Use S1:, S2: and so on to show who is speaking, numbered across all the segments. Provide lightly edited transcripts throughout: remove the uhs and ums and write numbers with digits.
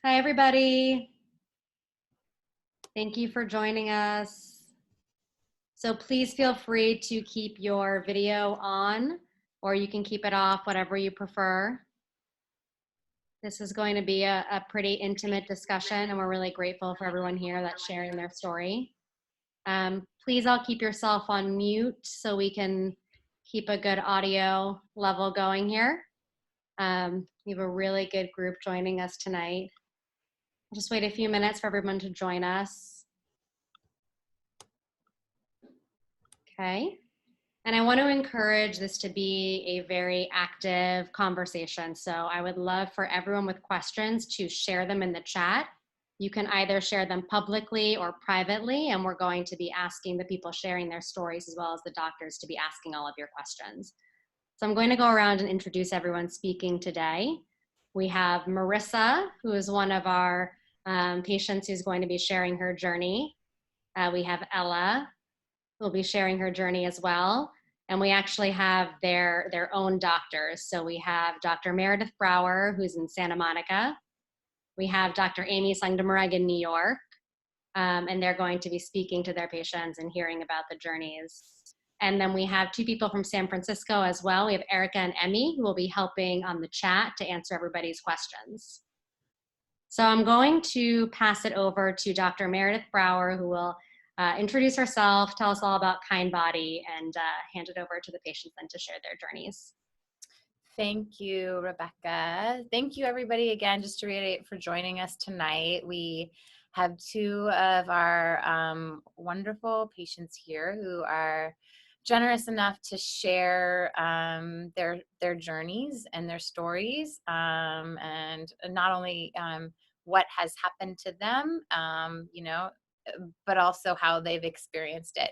S1: Hi, everybody. Thank you for joining us. So please feel free to keep your video on, or you can keep it off, whatever you prefer. This is going to be a pretty intimate discussion, and we're really grateful for everyone here that's sharing their story. Please all keep yourself on mute so we can keep a good audio level going here. We have a really good group joining us tonight. I'll just wait a few minutes for everyone to join us. Okay. And I want to encourage this to be a very active conversation. So I would love for everyone with questions to share them in the chat. You can either share them publicly or privately, and we're going to be asking the people sharing their stories as well as the doctors to be asking all of your questions. So I'm going to go around and introduce everyone speaking today. We have Marissa, who is one of our patients who's going to be sharing her journey. We have Ella, who will be sharing her journey as well. And we actually have their own doctors. So we have Dr. Meredith Brower, who's in Santa Monica. We have Dr. Amy Sangdamarag in New York. And they're going to be speaking to their patients and hearing about the journeys. And then we have two people from San Francisco as well. We have Erica and Emmy, who will be helping on the chat to answer everybody's questions. So I'm going to pass it over to Dr. Meredith Brower, who will introduce herself, tell us all about Kindbody, and hand it over to the patients then to share their journeys.
S2: Thank you, Rebecca. Thank you, everybody, again, just to reiterate, for joining us tonight. We have two of our wonderful patients here who are generous enough to share their journeys and their stories, and not only what has happened to them, but also how they've experienced it,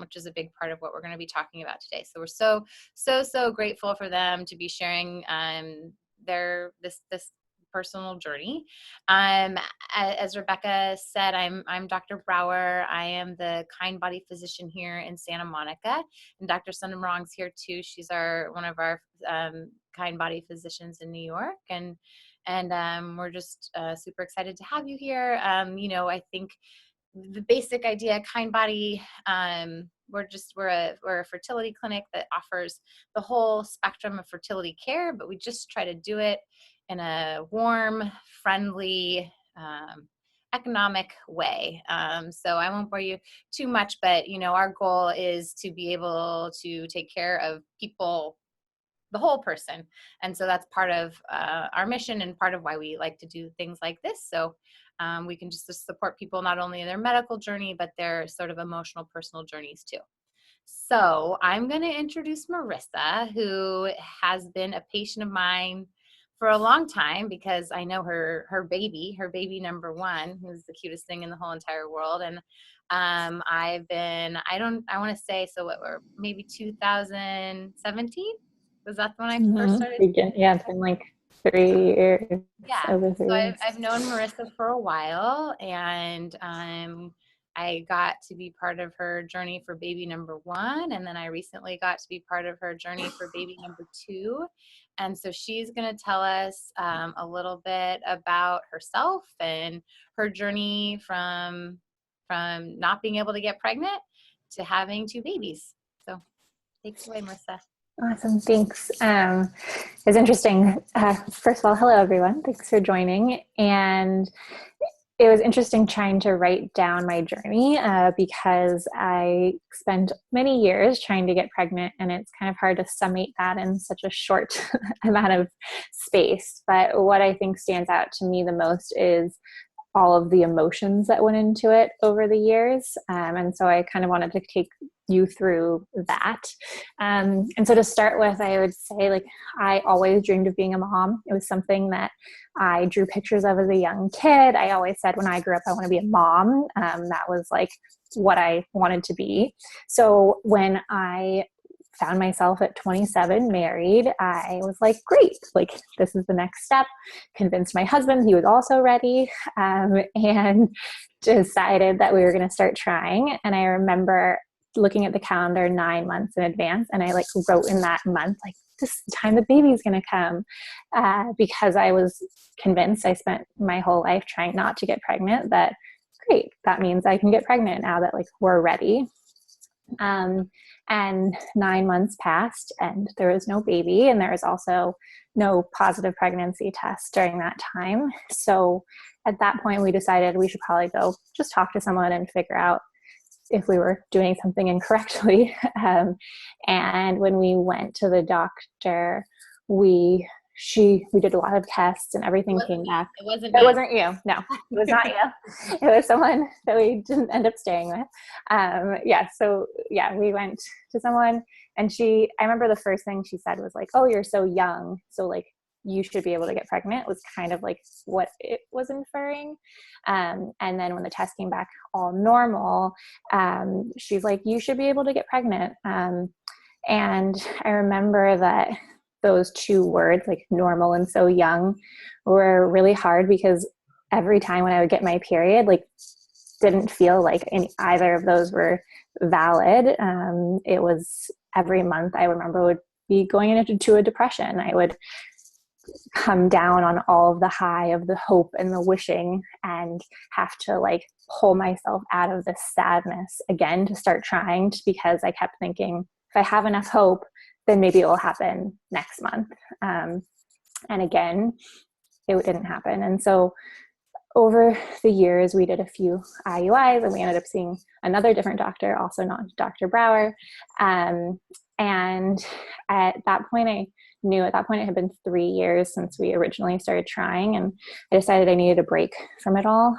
S2: which is a big part of what we're going to be talking about today. So we're so grateful for them to be sharing this personal journey. As Rebecca said, I'm Dr. Brower. I am the Kindbody physician here in Santa Monica, and Dr. Sundamarang's here too. She's one of our Kindbody physicians in New York, and we're just super excited to have you here. I think the basic idea, Kindbody, we're a fertility clinic that offers the whole spectrum of fertility care, but we just try to do it in a warm, friendly, economic way. So I won't bore you too much, but our goal is to be able to take care of people, the whole person. And so that's part of our mission and part of why we like to do things like this. So we can just support people not only in their medical journey, but their sort of emotional, personal journeys too. So I'm going to introduce Marissa, who has been a patient of mine for a long time, because I know her baby number one, who's the cutest thing in the whole entire world. And I want to say, so what, we're maybe 2017? Was that when I first started?
S3: Yeah, it's been like 3 years.
S2: Yeah,
S3: over 3
S2: so
S3: years.
S2: I've known Marissa for a while, and I got to be part of her journey for baby number one, and then I recently got to be part of her journey for baby number two. And so she's going to tell us a little bit about herself and her journey from not being able to get pregnant to having two babies. So take it away, Marissa.
S3: Awesome, thanks. It's interesting. First of all, hello everyone. Thanks for joining. And it was interesting trying to write down my journey because I spent many years trying to get pregnant, and it's kind of hard to summate that in such a short amount of space. But what I think stands out to me the most is all of the emotions that went into it over the years. And so I kind of wanted to take you through that. And so to start with, I would say, I always dreamed of being a mom. It was something that I drew pictures of as a young kid. I always said when I grew up, I want to be a mom. That was what I wanted to be. So when I found myself at 27 married, I was like, great, this is the next step. Convinced my husband he was also ready, and decided that we were going to start trying. And I remember looking at the calendar 9 months in advance, and I wrote in that month, this is the time the baby's going to come, because I was convinced, I spent my whole life trying not to get pregnant, that great, that means I can get pregnant now that like we're ready. And 9 months passed and there was no baby, and there was also no positive pregnancy test during that time. So at that point we decided we should probably go just talk to someone and figure out if we were doing something incorrectly. And when we went to the doctor, we did a lot of tests and everything came back.
S2: It wasn't
S3: It
S2: me.
S3: wasn't you. No, it was not you. It was someone that we didn't end up staying with. We went to someone, and I remember the first thing she said was like, "Oh, you're so young, so like you should be able to get pregnant," was kind of like what it was inferring. And then when the test came back all normal, she's like, "You should be able to get pregnant." And I remember that those two words, like normal and so young, were really hard, because every time when I would get my period, like didn't feel like either of those were valid. It was every month I remember would be going into a depression. I would come down on all of the high of the hope and the wishing, and have to like pull myself out of this sadness again to start trying, because I kept thinking, if I have enough hope, then maybe it will happen next month. And again, it didn't happen. And so over the years, we did a few IUIs, and we ended up seeing another different doctor, also not Dr. Brower. And at that point, I knew it had been 3 years since we originally started trying, and I decided I needed a break from it all.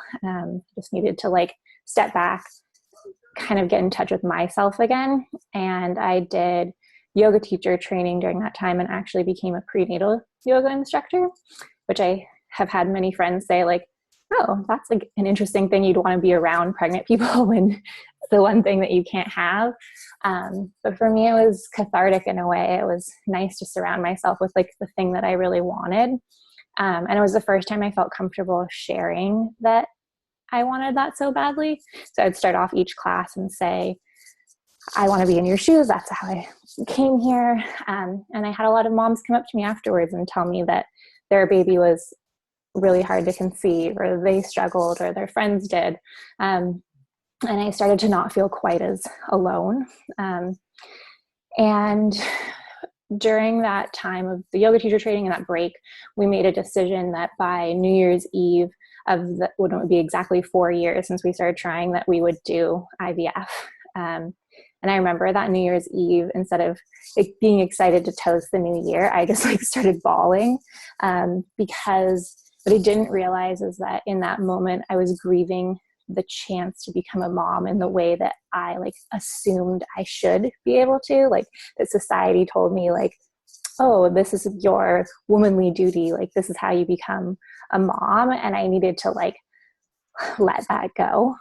S3: Just needed to like step back, kind of get in touch with myself again. And I did yoga teacher training during that time, and actually became a prenatal yoga instructor, which I have had many friends say like, "Oh, that's like an interesting thing. You'd want to be around pregnant people when it's the one thing that you can't have." But for me, it was cathartic in a way. It was nice to surround myself with like the thing that I really wanted. And it was the first time I felt comfortable sharing that I wanted that so badly. So I'd start off each class and say, "I want to be in your shoes. That's how I came here." And I had a lot of moms come up to me afterwards and tell me that their baby was really hard to conceive, or they struggled, or their friends did. And I started to not feel quite as alone. And during that time of the yoga teacher training and that break, we made a decision that by New Year's Eve when it would be exactly 4 years since we started trying, that we would do IVF. And I remember that New Year's Eve, instead of being excited to toast the new year, I just like started bawling, because what I didn't realize is that in that moment I was grieving the chance to become a mom in the way that I like assumed I should be able to, like that society told me like, "Oh, this is your womanly duty. Like this is how you become a mom." And I needed to like let that go.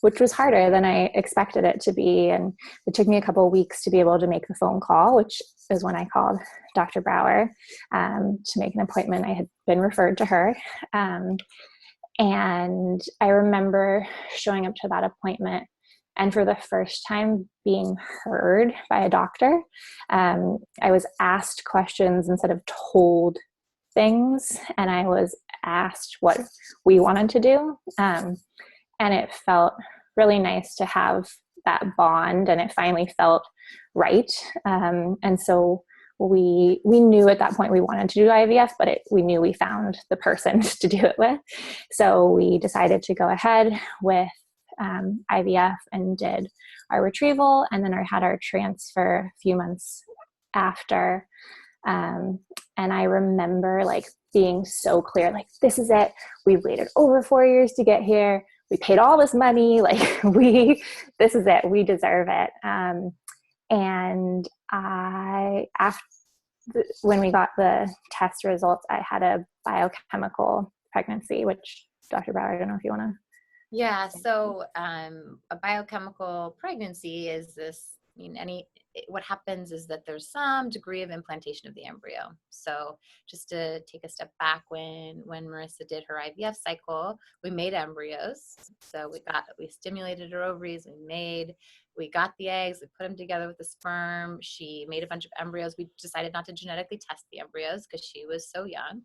S3: Which was harder than I expected it to be. And it took me a couple of weeks to be able to make the phone call, which is when I called Dr. Brower to make an appointment. I had been referred to her. And I remember showing up to that appointment, and for the first time being heard by a doctor. I was asked questions instead of told things, and I was asked what we wanted to do. And it felt really nice to have that bond, and it finally felt right. And so we knew at that point we wanted to do IVF, but we knew we found the person to do it with. So we decided to go ahead with IVF and did our retrieval, and then had our transfer a few months after. And I remember like being so clear, like, this is it. We waited over 4 years to get here. We paid all this money. Like this is it. We deserve it. And when we got the test results, I had a biochemical pregnancy, which Dr. Brower, I don't know if you want to.
S2: Yeah. So a biochemical pregnancy is this, what happens is that there's some degree of implantation of the embryo. So just to take a step back, when Marissa did her IVF cycle, we made embryos. So we stimulated her ovaries, we made we got the eggs, we put them together with the sperm. She made a bunch of embryos. We decided not to genetically test the embryos because she was so young.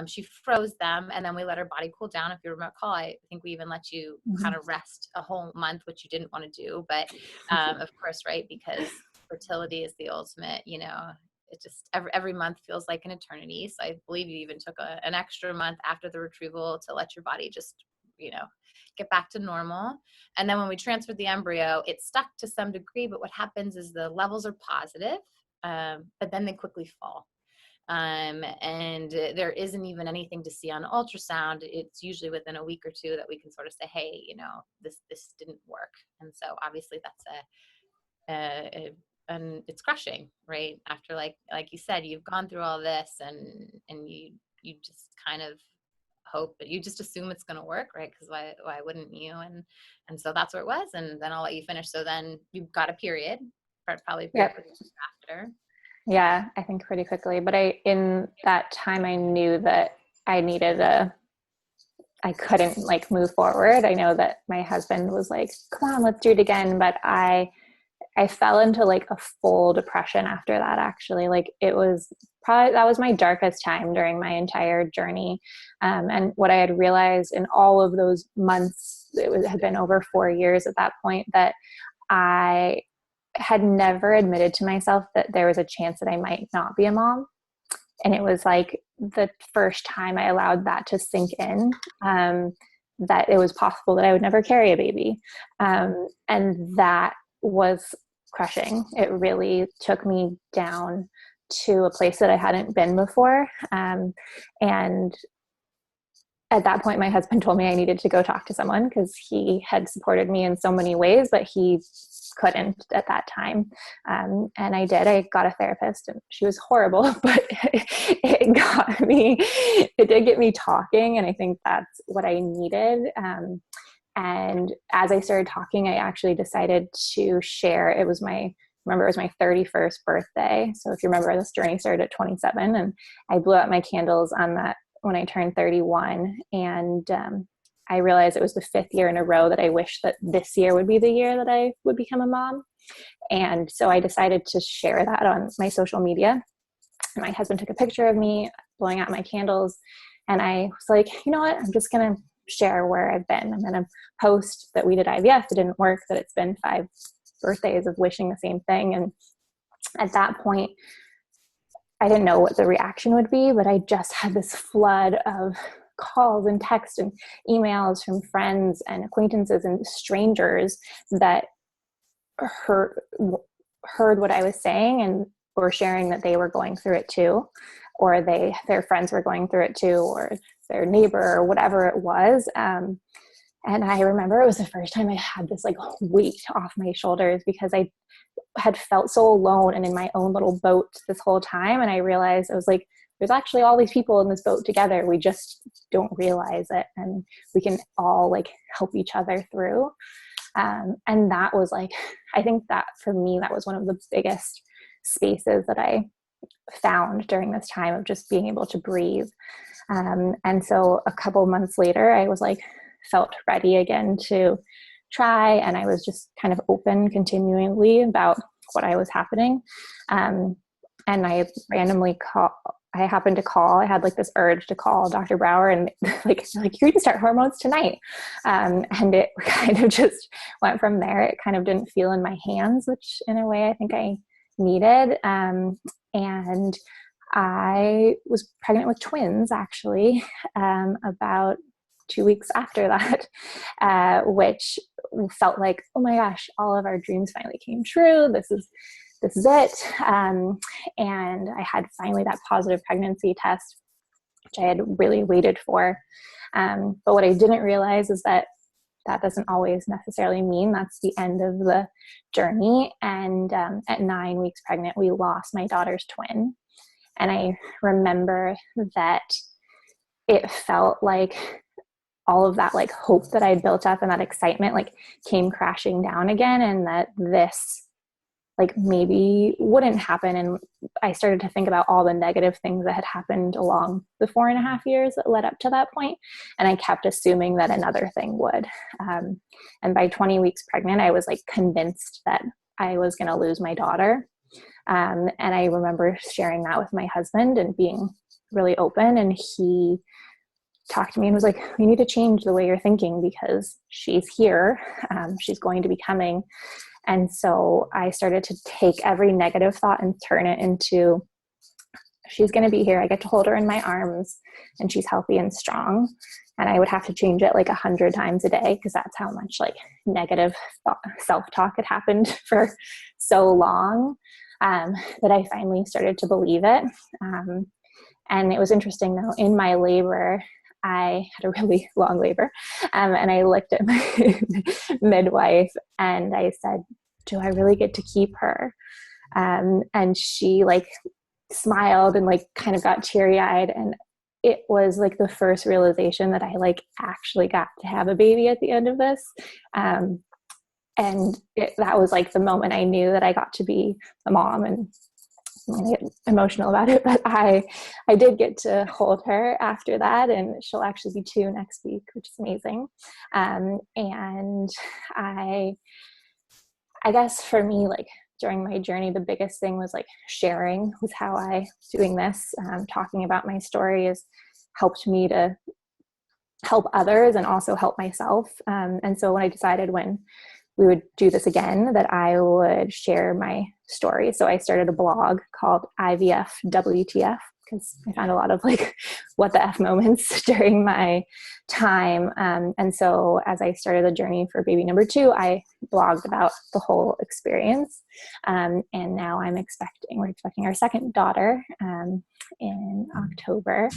S2: She froze them, and then we let her body cool down. If you recall, I think we even let you kind of rest a whole month, which you didn't want to do. But of course, right, because fertility is the ultimate, you know, it just every month feels like an eternity. So I believe you even took an extra month after the retrieval to let your body just, you know, get back to normal. And then when we transferred the embryo, it stuck to some degree, but what happens is the levels are positive, but then they quickly fall. And there isn't even anything to see on ultrasound. It's usually within a week or two that we can sort of say, hey, you know, this didn't work. And so obviously that's and it's crushing, right? After like you said, you've gone through all this and you just kind of hope, but you just assume it's going to work, right? Because why wouldn't you? And so that's what it was. And then I'll let you finish. So then you got a period, probably after.
S3: Yeah, I think pretty quickly. But in that time, I knew that I couldn't like move forward. I know that my husband was like, come on, let's do it again. But I fell into like a full depression after that, actually. Like it was that was my darkest time during my entire journey. And what I had realized in all of those months, had been over 4 years at that point, that I had never admitted to myself that there was a chance that I might not be a mom. And it was like the first time I allowed that to sink in, that it was possible that I would never carry a baby. And that was crushing. It really took me down to a place that I hadn't been before. And at that point, my husband told me I needed to go talk to someone because he had supported me in so many ways, but he couldn't at that time. And I did. I got a therapist, and she was horrible, but it did get me talking. And I think that's what I needed. And as I started talking, I actually decided to share. It was my 31st birthday. So if you remember, this journey started at 27, and I blew out my candles on that when I turned 31. And I realized it was the 5th year in a row that I wished that this year would be the year that I would become a mom. And so I decided to share that on my social media. And my husband took a picture of me blowing out my candles. And I was like, you know what? I'm just going to share where I've been. I'm going to post that we did IVF. It didn't work, that it's been 5 birthdays of wishing the same thing. And at that point, I didn't know what the reaction would be, but I just had this flood of calls and texts and emails from friends and acquaintances and strangers that heard what I was saying and were sharing that they were going through it too, or their friends were going through it too, or their neighbor, or whatever it was. And I remember it was the first time I had this like weight off my shoulders, because I had felt so alone and in my own little boat this whole time. And I realized, I was like, there's actually all these people in this boat together. We just don't realize it. And we can all like help each other through. And that was like, I think that for me, that was one of the biggest spaces that I found during this time of just being able to breathe. And so a couple months later, I was like, felt ready again to try. And I was just kind of open continually about what I was happening. And I randomly I happened to call, I had like this urge to call Dr. Brower and like, you need to start hormones tonight. And it kind of just went from there. It kind of didn't feel in my hands, which in a way I think I needed. And I was pregnant with twins actually, about 2 weeks after that, which felt like, oh my gosh, all of our dreams finally came true. This is it. And I had finally that positive pregnancy test, which I had really waited for. But what I didn't realize is that doesn't always necessarily mean that's the end of the journey. And at 9 weeks pregnant, we lost my daughter's twin. And I remember that it felt like all of that like hope that I'd built up and that excitement like came crashing down again, and that this like maybe wouldn't happen. And I started to think about all the negative things that had happened along the 4.5 years that led up to that point. And I kept assuming that another thing would. And by 20 weeks pregnant, I was like convinced that I was going to lose my daughter. And I remember sharing that with my husband and being really open. And he talked to me and was like, "We need to change the way you're thinking because she's here. She's going to be coming." And so I started to take every negative thought and turn it into, she's going to be here. I get to hold her in my arms and she's healthy and strong. And I would have to change it like 100 times a day because that's how much like negative self-talk had happened for so long, that I finally started to believe it. And it was interesting though, in my labor, I had a really long labor, and I looked at my midwife and I said, "Do I really get to keep her?" And she like smiled and like kind of got teary-eyed. And it was like the first realization that I like actually got to have a baby at the end of this. And that was like the moment I knew that I got to be a mom. And I'm going to get emotional about it, but I did get to hold her after that, and she'll actually be 2 next week, which is amazing. And I guess for me, like during my journey, the biggest thing was like sharing was how I doing this, talking about my story has helped me to help others and also help myself. And so when I decided when we would do this again, that I would share my story. So I started a blog called IVF WTF because I found a lot of like what the F moments during my time. And so as I started the journey for baby number 2, I blogged about the whole experience. And now we're expecting our second daughter in October.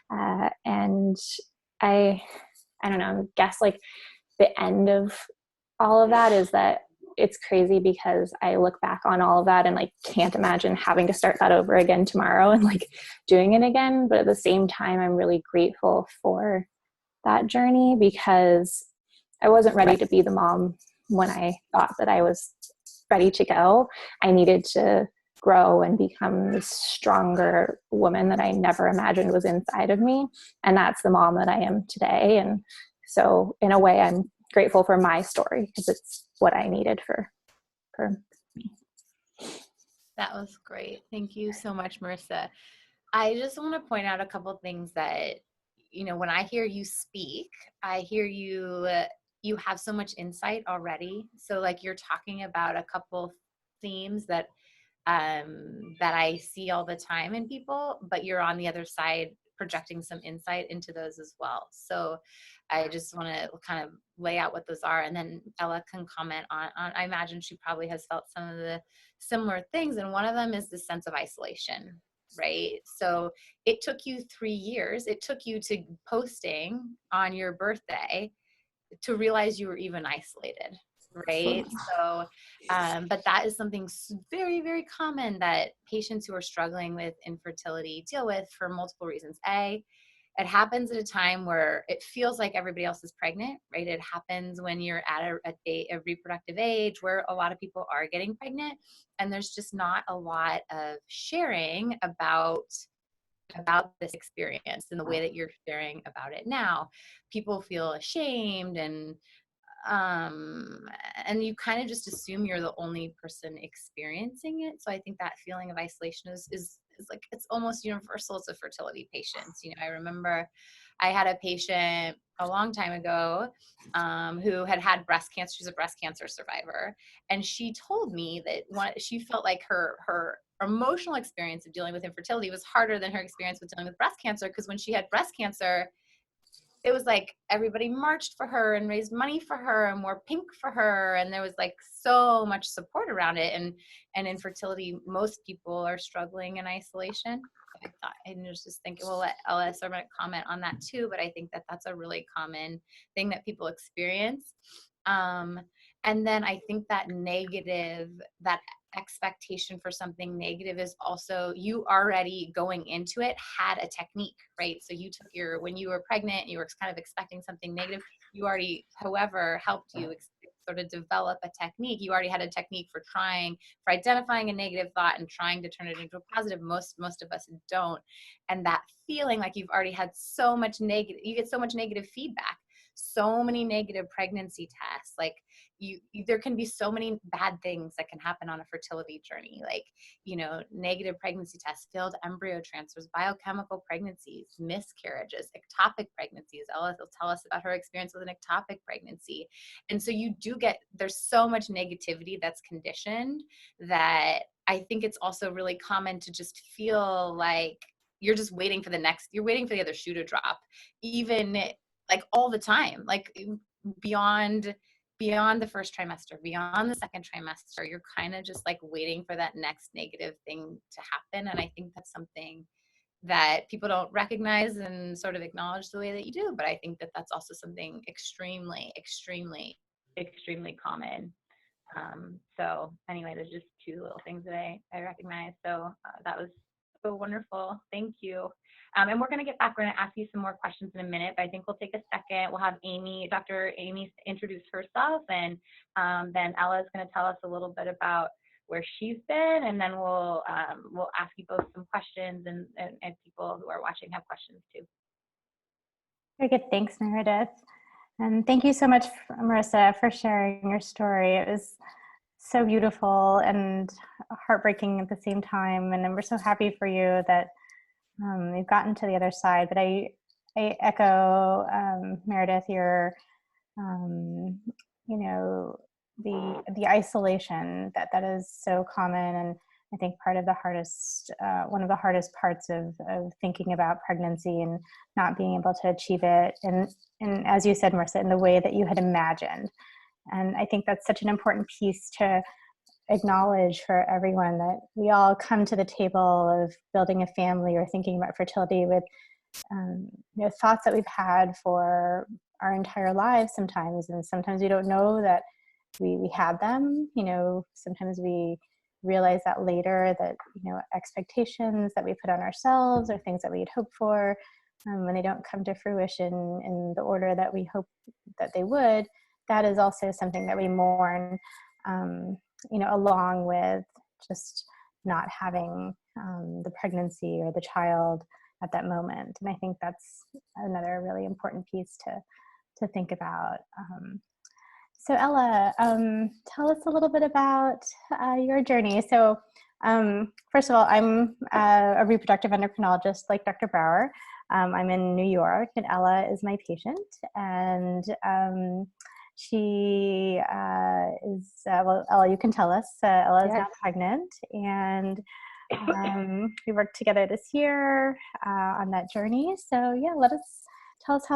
S3: And I don't know, guess like the end of all of that is that it's crazy because I look back on all of that and like can't imagine having to start that over again tomorrow and like doing it again. But at the same time, I'm really grateful for that journey because I wasn't ready to be the mom when I thought that I was ready to go. I needed to grow and become this stronger woman that I never imagined was inside of me. And that's the mom that I am today. And so in a way, I'm grateful for my story because it's what I needed for me.
S2: That was great. Thank you so much, Marissa. I just want to point out a couple of things that, you know, when I hear you speak, I hear you have so much insight already. So like you're talking about a couple themes that I see all the time in people, but you're on the other side projecting some insight into those as well. So I just want to kind of lay out what those are, and then Ella can comment on I imagine she probably has felt some of the similar things, and one of them is the sense of isolation, right? So it took you 3 years. It took you to posting on your birthday to realize you were even isolated, right? So, but that is something very, very common that patients who are struggling with infertility deal with for multiple reasons. It happens at a time where it feels like everybody else is pregnant, right? It happens when you're at a reproductive age where a lot of people are getting pregnant, and there's just not a lot of sharing about this experience in the way that you're sharing about it now. People feel ashamed and you kind of just assume you're the only person experiencing it. So I think that feeling of isolation is like, it's almost universal to fertility patients. You know, I remember I had a patient a long time ago who had breast cancer. She's a breast cancer survivor. And she told me that she felt like her emotional experience of dealing with infertility was harder than her experience with dealing with breast cancer, because when she had breast cancer, it was like everybody marched for her and raised money for her and wore pink for her, and there was like so much support around it. And infertility, most people are struggling in isolation. I was just thinking, we'll let Ella sort of comment on that too, but I think that that's a really common thing that people experience. And then I think that that expectation for something negative is also, you already going into it had a technique, right? So you took when you were pregnant, you were kind of expecting something negative. You already, whoever helped you sort of develop a technique. You already had a technique for identifying a negative thought and trying to turn it into a positive. Most of us don't. And that feeling like you've already had so much negative, you get so much negative feedback, so many negative pregnancy tests. Like there can be so many bad things that can happen on a fertility journey, like, negative pregnancy tests, failed embryo transfers, biochemical pregnancies, miscarriages, ectopic pregnancies. Ella will tell us about her experience with an ectopic pregnancy. And so there's so much negativity that's conditioned that I think it's also really common to just feel like you're just waiting for the other shoe to drop, even like all the time, like beyond the first trimester, beyond the second trimester, you're kind of just like waiting for that next negative thing to happen. And I think that's something that people don't recognize and sort of acknowledge the way that you do. But I think that that's also something extremely, extremely, extremely common. So anyway, there's just two little things that I recognize. So that was so wonderful. Thank you. And we're going to get back. We're going to ask you some more questions in a minute, but I think we'll take a second. We'll have Dr. Amy introduce herself, and then Ella is going to tell us a little bit about where she's been, and then we'll ask you both some questions, and people who are watching have questions too.
S3: Very good. Thanks, Meredith. And thank you so much, Marissa, for sharing your story. It was so beautiful and heartbreaking at the same time. And we're so happy for you that you've gotten to the other side. But I echo, Meredith, your, the isolation that is so common. And I think one of the hardest parts of thinking about pregnancy and not being able to achieve it. And as you said, Marissa, in the way that you had imagined. And I think that's such an important piece to acknowledge for everyone, that we all come to the table of building a family or thinking about fertility with thoughts that we've had for our entire lives sometimes. And sometimes we don't know that we had them. Sometimes we realize that later, that expectations that we put on ourselves or things that we had hoped for, when they don't come to fruition in the order that we hope that they would, that is also something that we mourn, along with just not having the pregnancy or the child at that moment. And I think that's another really important piece to think about. So Ella, tell us a little bit about your journey. So first of all, I'm a reproductive endocrinologist like Dr. Brower. I'm in New York, and Ella is my patient. And she is, Ella, you can tell us, Ella is now pregnant, and we worked together this year on that journey. So yeah, tell us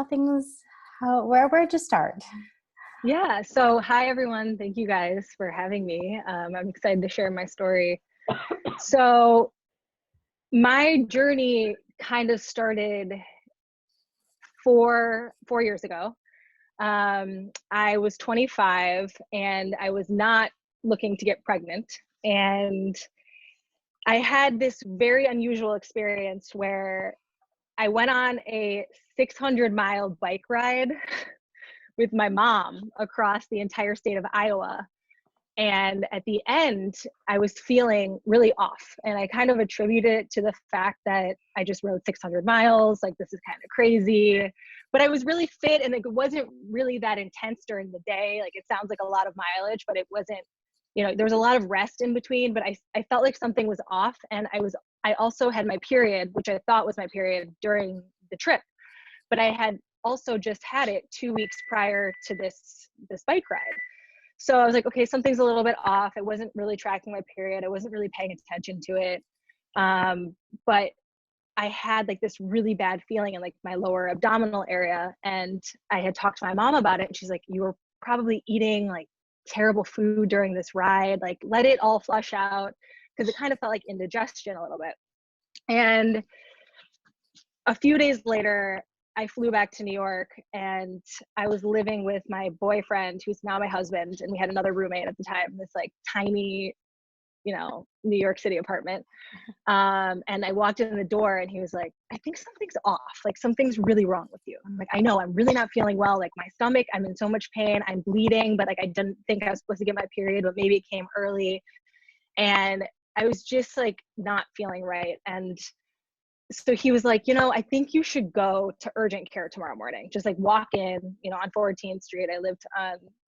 S3: where'd you start?
S4: Yeah, so hi everyone. Thank you guys for having me. I'm excited to share my story. So my journey kind of started four years ago. I was 25 and I was not looking to get pregnant. And I had this very unusual experience where I went on a 600-mile bike ride with my mom across the entire state of Iowa. And at the end, I was feeling really off. And I kind of attribute it to the fact that I just rode 600 miles. Like, this is kind of crazy. But I was really fit, and it wasn't really that intense during the day. Like, it sounds like a lot of mileage, but it wasn't, there was a lot of rest in between. But I felt like something was off. And I also had my period, which I thought was my period, during the trip. But I had also just had it 2 weeks prior to this bike ride. So I was like, okay, something's a little bit off. I wasn't really tracking my period. I wasn't really paying attention to it. But I had like this really bad feeling in like my lower abdominal area. And I had talked to my mom about it. And she's like, you were probably eating like terrible food during this ride. Like, let it all flush out. Because it kind of felt like indigestion a little bit. And a few days later, I flew back to New York, and I was living with my boyfriend, who's now my husband, and we had another roommate at the time, this like tiny New York City apartment. And I walked in the door and he was like, I think something's off. Like something's really wrong with you. I'm like, I know, I'm really not feeling well. Like my stomach, I'm in so much pain. I'm bleeding, but like, I didn't think I was supposed to get my period, but maybe it came early. And I was just like not feeling right. And so he was like, I think you should go to urgent care tomorrow morning. Just like walk in, on 14th Street. I lived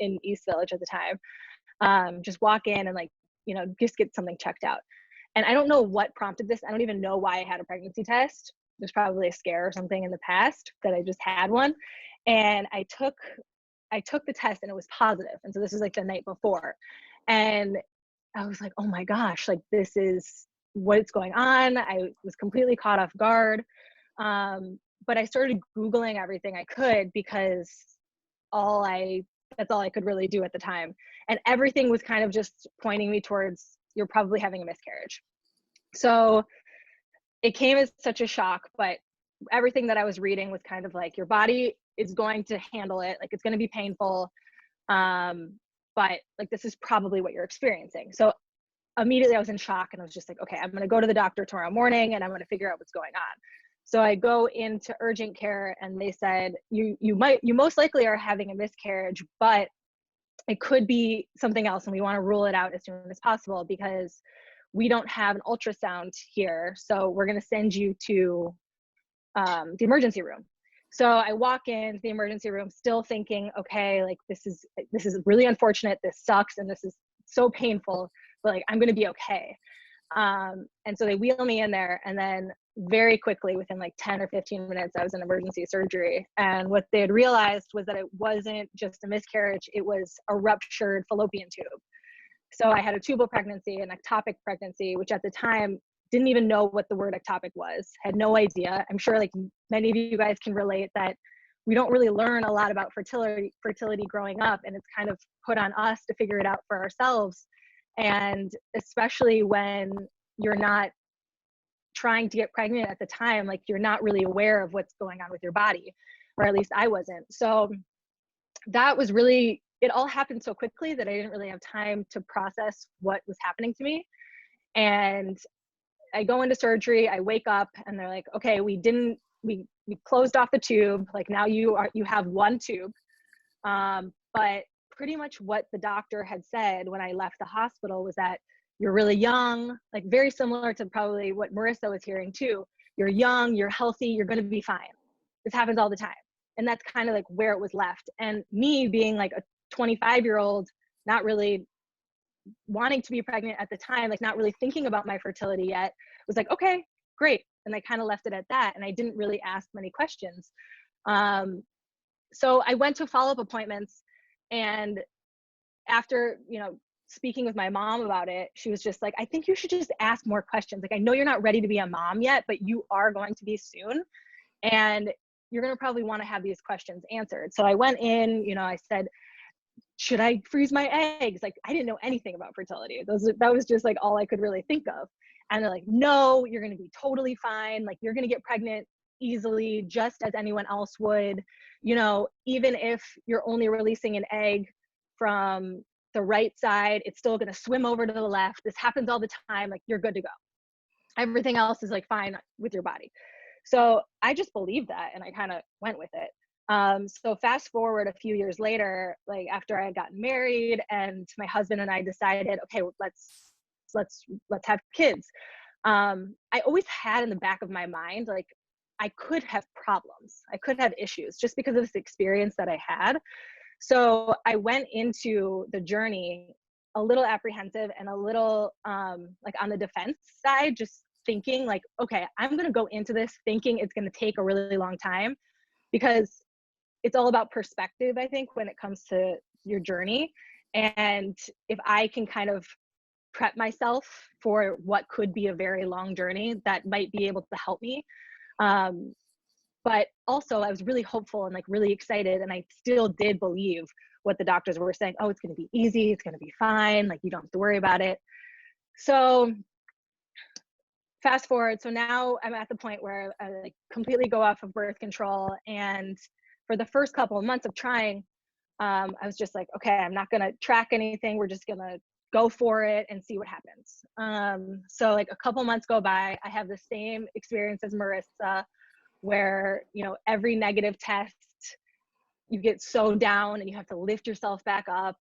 S4: in East Village at the time. Just walk in and like, just get something checked out. And I don't know what prompted this. I don't even know why I had a pregnancy test. There's probably a scare or something in the past that I just had one. And I took the test and it was positive. And so this was like the night before. And I was like, oh my gosh, like this is what's going on. I was completely caught off guard. But I started Googling everything I could because that's all I could really do at the time. And everything was kind of just pointing me towards, you're probably having a miscarriage. So it came as such a shock, but everything that I was reading was kind of like, your body is going to handle it. Like it's going to be painful. But like, this is probably what you're experiencing. So immediately I was in shock and I was just like, okay, I'm going to go to the doctor tomorrow morning and I'm going to figure out what's going on. So I go into urgent care and they said, you most likely are having a miscarriage, but it could be something else and we want to rule it out as soon as possible because we don't have an ultrasound here. So we're going to send you to the emergency room. So I walk into the emergency room still thinking, okay, like this is really unfortunate. This sucks. And this is so painful, but like, I'm going to be okay. And so they wheel me in there and then very quickly within like 10 or 15 minutes, I was in emergency surgery. And what they had realized was that it wasn't just a miscarriage. It was a ruptured fallopian tube. So I had a tubal pregnancy, an ectopic pregnancy, which at the time didn't even know what the word ectopic was, had no idea. I'm sure like many of you guys can relate that we don't really learn a lot about fertility growing up, and it's kind of put on us to figure it out for ourselves. And especially when you're not trying to get pregnant at the time, like you're not really aware of what's going on with your body, or at least I wasn't. So that was really, it all happened so quickly that I didn't really have time to process what was happening to me. And I go into surgery, I wake up and they're like, okay, we closed off the tube. Like now you have one tube. But pretty much what the doctor had said when I left the hospital was that you're really young, like very similar to probably what Marissa was hearing too. You're young, you're healthy, you're going to be fine. This happens all the time. And that's kind of like where it was left. And me being like a 25-year-old, not really wanting to be pregnant at the time, like not really thinking about my fertility yet, was like, okay, great. And I kind of left it at that. And I didn't really ask many questions. So I went to follow-up appointments, and after, speaking with my mom about it, she was just like, I think you should just ask more questions. Like, I know you're not ready to be a mom yet, but you are going to be soon. And you're going to probably want to have these questions answered. So I went in, I said, should I freeze my eggs? Like, I didn't know anything about fertility. That was just like all I could really think of. And they're like, no, you're going to be totally fine. Like, you're going to get pregnant easily, just as anyone else would. Even if you're only releasing an egg from the right side, it's still going to swim over to the left. This happens all the time. Like, you're good to go. Everything else is like fine with your body. So I just believed that, and I kind of went with it. So fast forward a few years later, like after I had gotten married and my husband and I decided, okay, let's have kids. I always had in the back of my mind, like I could have problems. I could have issues just because of this experience that I had. So I went into the journey a little apprehensive and a little like on the defense side, just thinking like, okay, I'm going to go into this thinking it's going to take a really long time, because it's all about perspective, I think, when it comes to your journey. And if I can kind of prep myself for what could be a very long journey, that might be able to help me. But also I was really hopeful and like really excited. And I still did believe what the doctors were saying. Oh, it's going to be easy. It's going to be fine. Like, you don't have to worry about it. So fast forward. So now I'm at the point where I like completely go off of birth control. And for the first couple of months of trying, I was just like, okay, I'm not going to track anything. We're just going to go for it and see what happens. So like a couple months go by, I have the same experience as Marissa, where, you know, every negative test, you get so down and you have to lift yourself back up.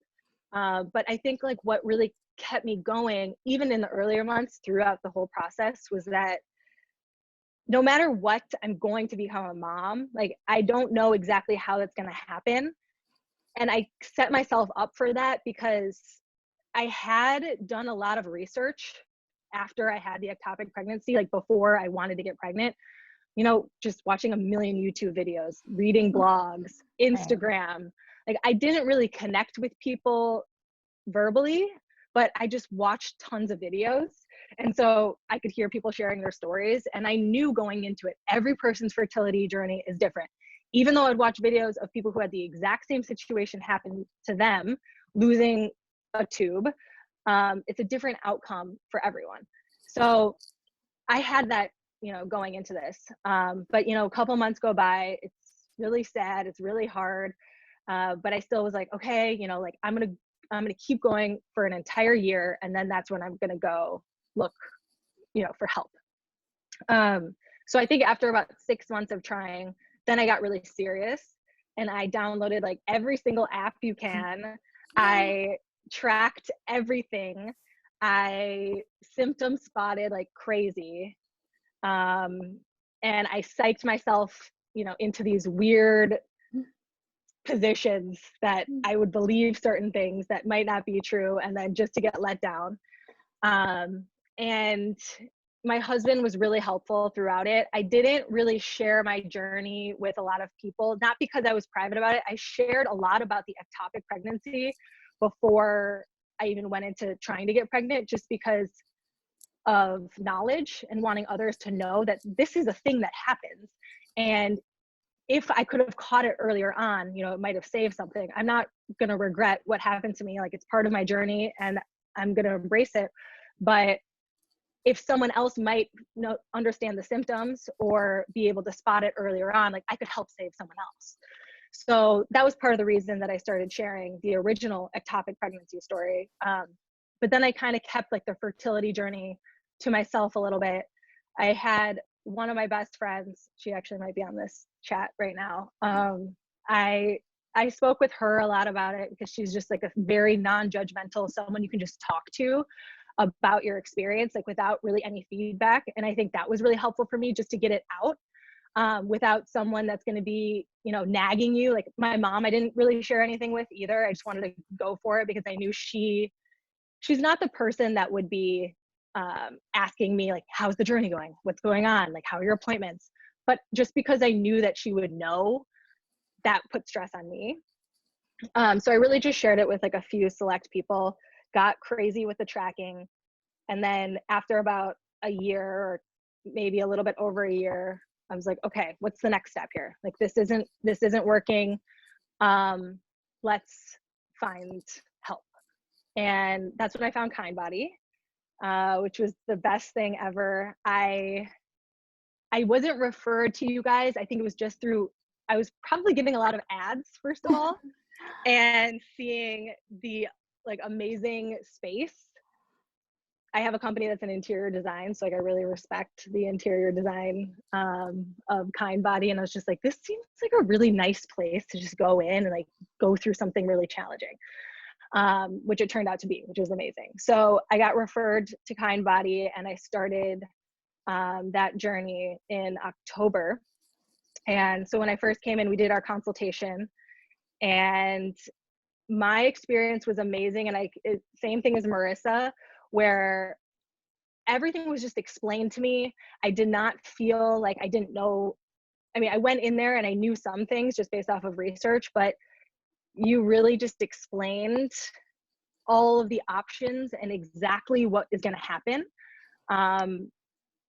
S4: But I think like what really kept me going, even in the earlier months throughout the whole process, was that no matter what, I'm going to become a mom. Like, I don't know exactly how that's going to happen. And I set myself up for that because I had done a lot of research after I had the ectopic pregnancy, like before I wanted to get pregnant, you know, just watching a million YouTube videos, reading blogs, Instagram. Like, I didn't really connect with people verbally, but I just watched tons of videos. And so I could hear people sharing their stories. And I knew going into it, every person's fertility journey is different. Even though I'd watch videos of people who had the exact same situation happen to them, losing a tube, it's a different outcome for everyone. So I had that, you know, going into this. But, you know, a couple months go by, it's really sad, it's really hard. But I still was like, okay, you know, like I'm gonna keep going for an entire year, and then that's when I'm gonna go look, you know, for help. So I think after about 6 months of trying, then I got really serious, and I downloaded like every single app you can. I tracked everything. I symptom spotted like crazy. And I psyched myself, you know, into these weird positions that I would believe certain things that might not be true, and then just to get let down. And my husband was really helpful throughout it. I didn't really share my journey with a lot of people, not because I was private about it. I shared a lot about the ectopic pregnancy before I even went into trying to get pregnant, just because of knowledge and wanting others to know that this is a thing that happens. And if I could have caught it earlier on, you know, it might have saved something. I'm not going to regret what happened to me. Like, it's part of my journey and I'm going to embrace it. But if someone else might understand the symptoms or be able to spot it earlier on, like, I could help save someone else. So that was part of the reason that I started sharing the original ectopic pregnancy story. But then I kind of kept like the fertility journey to myself a little bit. I had one of my best friends, she actually might be on this chat right now. I spoke with her a lot about it because she's just like a very non-judgmental, someone you can just talk to about your experience, like without really any feedback. And I think that was really helpful for me, just to get it out without someone that's going to be, you know, nagging you. Like my mom, I didn't really share anything with either. I just wanted to go for it because I knew she's not the person that would be asking me like, how's the journey going? What's going on? Like, how are your appointments? But just because I knew that she would know, that put stress on me. So I really just shared it with like a few select people, got crazy with the tracking. And then after about a year, or maybe a little bit over a year, I was like, okay, what's the next step here? Like, this isn't working. Let's find help. And that's when I found Kindbody, which was the best thing ever. I wasn't referred to you guys. I think it was just through, I was probably getting a lot of ads, first of all, and seeing the like amazing space. I have a company that's in interior design, so like I really respect the interior design of Kindbody, and I was just like, this seems like a really nice place to just go in and like go through something really challenging, which it turned out to be, which was amazing. So I got referred to Kindbody, and I started that journey in October. And so when I first came in, we did our consultation, and my experience was amazing. And same thing as Marissa, where everything was just explained to me. I did not feel like I didn't know. I mean, I went in there and I knew some things just based off of research, but you really just explained all of the options and exactly what is going to happen.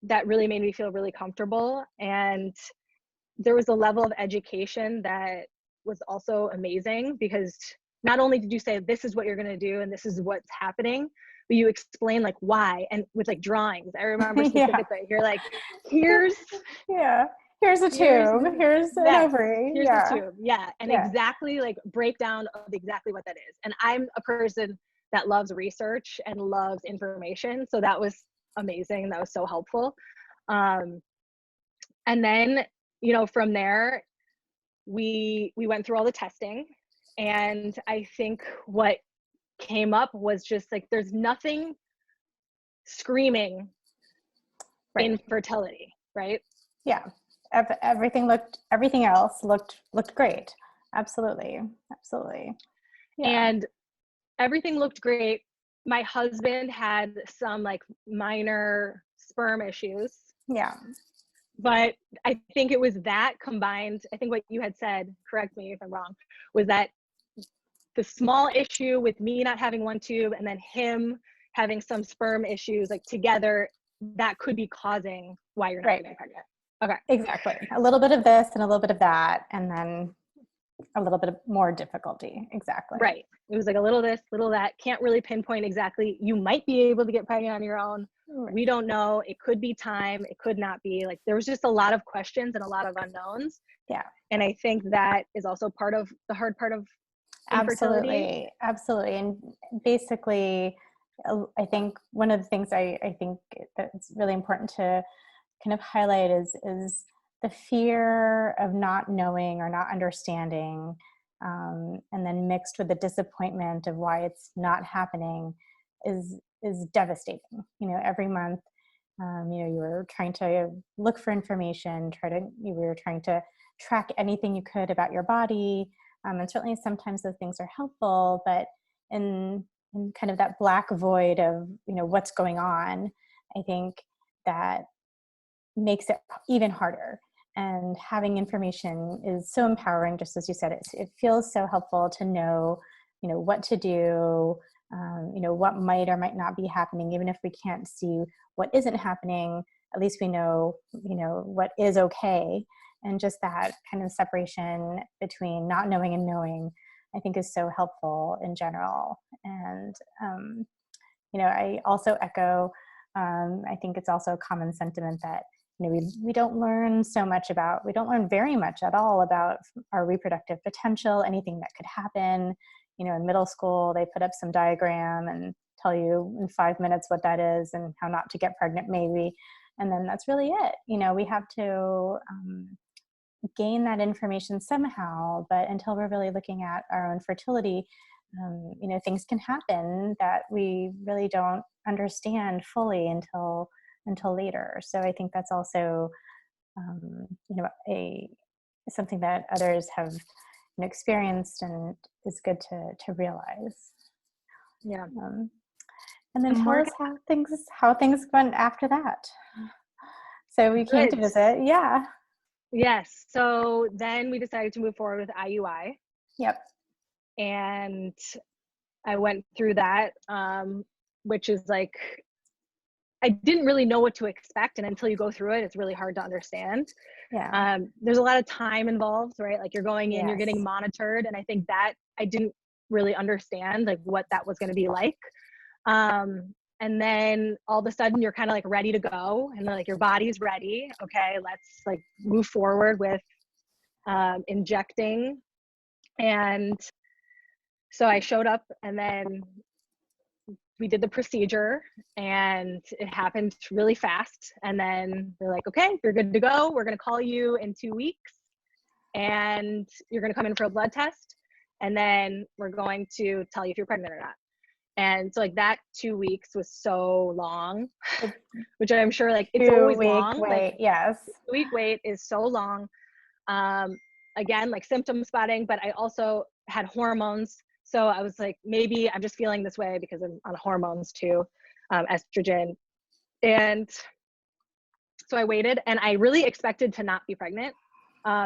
S4: That really made me feel really comfortable. And there was a level of education that was also amazing, because not only did you say, this is what you're going to do and this is what's happening, but you explain like why, and with like drawings. I remember specifically, you're like, here's
S3: a tube, here's an ovary,
S4: a tube, and exactly like breakdown of exactly what that is. And I'm a person that loves research and loves information. So that was amazing. That was so helpful. And then, you know, from there, we went through all the testing, and I think what came up was just like, there's nothing screaming infertility, right?
S3: Yeah. Everything else looked great. Absolutely. Yeah.
S4: And everything looked great. My husband had some like minor sperm issues.
S3: Yeah.
S4: But I think it was that combined, I think what you had said, correct me if I'm wrong, was that the small issue with me not having one tube and then him having some sperm issues, like together, that could be causing why you're not getting pregnant. Okay.
S3: Exactly. A little bit of this and a little bit of that, and then a little bit of more difficulty. Exactly.
S4: Right. It was like a little this, little that. Can't really pinpoint exactly. You might be able to get pregnant on your own.
S3: Right.
S4: We don't know. It could be time. It could not be. Like, there was just a lot of questions and a lot of unknowns.
S3: Yeah.
S4: And I think that is also part of the hard part of infertility.
S3: Absolutely. And basically, I think one of the things I think that's really important to kind of highlight is the fear of not knowing or not understanding, and then mixed with the disappointment of why it's not happening is devastating. You know, every month, you know, you were trying to look for information, you were trying to track anything you could about your body, and certainly sometimes those things are helpful, but in kind of that black void of, you know, what's going on, I think that makes it even harder. And having information is so empowering, just as you said. It feels so helpful to know, you know, what to do, you know, what might or might not be happening. Even if we can't see what isn't happening, at least we know, you know, what is okay. And just that kind of separation between not knowing and knowing, I think, is so helpful in general. And, you know, I also echo, I think it's also a common sentiment that, you know, we don't learn very much at all about our reproductive potential, anything that could happen. You know, in middle school, they put up some diagram and tell you in 5 minutes what that is and how not to get pregnant, maybe. And then that's really it. You know, we have to gain that information somehow, but until we're really looking at our own fertility, you know, things can happen that we really don't understand fully until later. So I think that's also, you know, something that others have, you know, experienced, and is good to realize.
S4: Yeah.
S3: And then tell us how things went after that. So we came to visit. Yeah.
S4: Yes. So then we decided to move forward with IUI.
S3: Yep.
S4: And I went through that, which is like, I didn't really know what to expect. And until you go through it, it's really hard to understand.
S3: Yeah.
S4: There's a lot of time involved, right? Like, you're going in, you're getting monitored. And I think that I didn't really understand like what that was going to be like. And then all of a sudden you're kind of like ready to go, and like your body's ready. Okay, let's like move forward with injecting. And so I showed up, and then we did the procedure, and it happened really fast. And then they're like, okay, you're good to go. We're going to call you in 2 weeks, and you're going to come in for a blood test. And then we're going to tell you if you're pregnant or not. And so like that 2 weeks was so long, which I'm sure like it's always long.
S3: Wait, yes.
S4: 2 week wait is so long. Again, like symptom spotting, but I also had hormones. So I was like, maybe I'm just feeling this way because I'm on hormones too, estrogen. And so I waited, and I really expected to not be pregnant,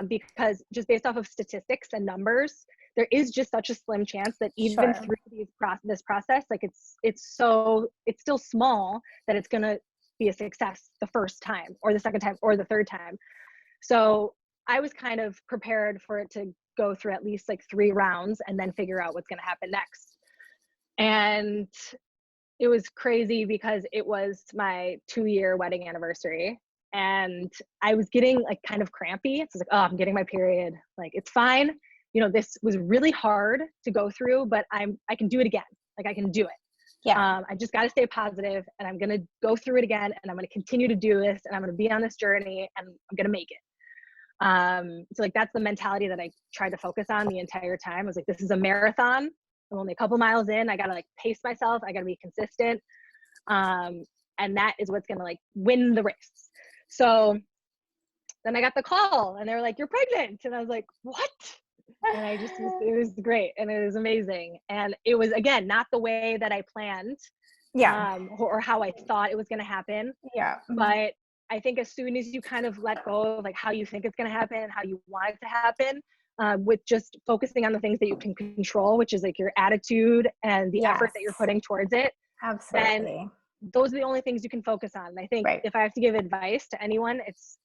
S4: because just based off of statistics and numbers, there is just such a slim chance that even through this process, like it's still small that it's going to be a success the first time or the second time or the third time. So I was kind of prepared for it to go through at least like 3 rounds and then figure out what's going to happen next. And it was crazy because it was my 2-year wedding anniversary, and I was getting like kind of crampy. It's like, oh, I'm getting my period. Like, it's fine. You know, this was really hard to go through, but I can do it again. Like I can do it.
S3: Yeah.
S4: I just got to stay positive, and I'm going to go through it again, and I'm going to continue to do this, and I'm going to be on this journey, and I'm going to make it. So like, that's the mentality that I tried to focus on the entire time. I was like, this is a marathon. I'm only a couple miles in. I got to like pace myself. I got to be consistent. And that is what's going to like win the race. So then I got the call and they were like, you're pregnant. And I was like, what? And it was great. And it was amazing. And it was, again, not the way that I planned, or how I thought it was going to happen.
S3: Yeah.
S4: But I think as soon as you kind of let go of like how you think it's going to happen, how you want it to happen, with just focusing on the things that you can control, which is like your attitude and the effort that you're putting towards it.
S3: Absolutely.
S4: Then those are the only things you can focus on. And I think if I have to give advice to anyone, it's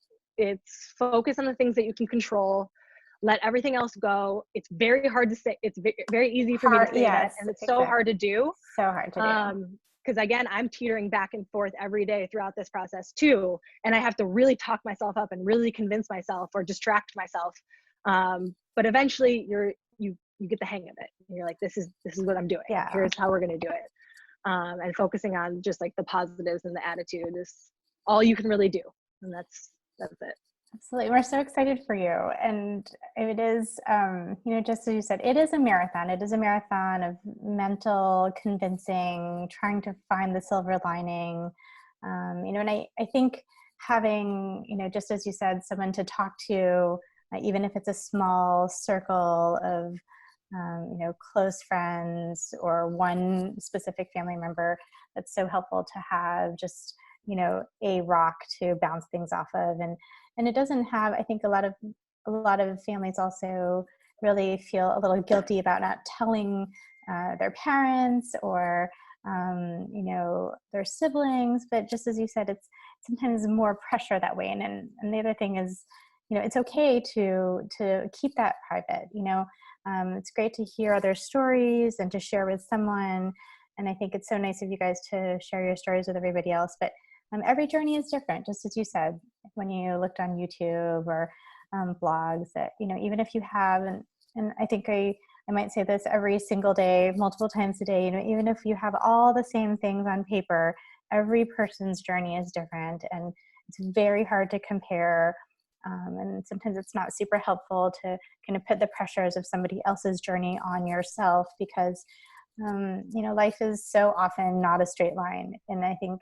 S4: focus on the things that you can control. Let everything else go. It's very hard to say. It's very easy for me to say that, and it's so hard to do.
S3: So hard to do.
S4: Because again, I'm teetering back and forth every day throughout this process too, and I have to really talk myself up and really convince myself or distract myself. But eventually, you get the hang of it. And you're like, this is what I'm doing.
S3: Yeah.
S4: Here's how we're gonna do it. And focusing on just like the positives and the attitude is all you can really do, and that's it.
S3: Absolutely. We're so excited for you. And it is, just as you said, it is a marathon. It is a marathon of mental convincing, trying to find the silver lining. And I think having, just as you said, someone to talk to, even if it's a small circle of, close friends or one specific family member, that's so helpful to have just, a rock to bounce things off of. And it doesn't have, I think a lot of families also really feel a little guilty about not telling their parents or, their siblings, but just as you said, it's sometimes more pressure that way. And the other thing is, it's okay to keep that private, it's great to hear other stories and to share with someone. And I think it's so nice of you guys to share your stories with everybody else, but every journey is different, just as you said, when you looked on YouTube or blogs that, even if you have, and I think I might say this every single day, multiple times a day, even if you have all the same things on paper, every person's journey is different, and it's very hard to compare. And sometimes it's not super helpful to kind of put the pressures of somebody else's journey on yourself because, life is so often not a straight line. And I think,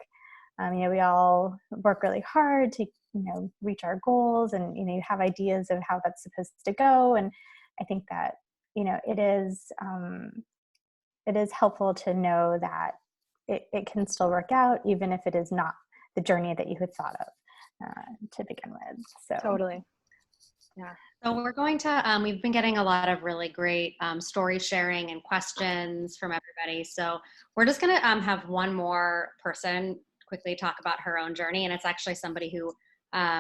S3: we all work really hard to, reach our goals and, you have ideas of how that's supposed to go. And I think that, it is helpful to know that it can still work out, even if it is not the journey that you had thought of to begin with. So
S4: totally. Yeah.
S1: So we're going to, we've been getting a lot of really great story sharing and questions from everybody. So we're just going to have one more person quickly talk about her own journey. And it's actually somebody who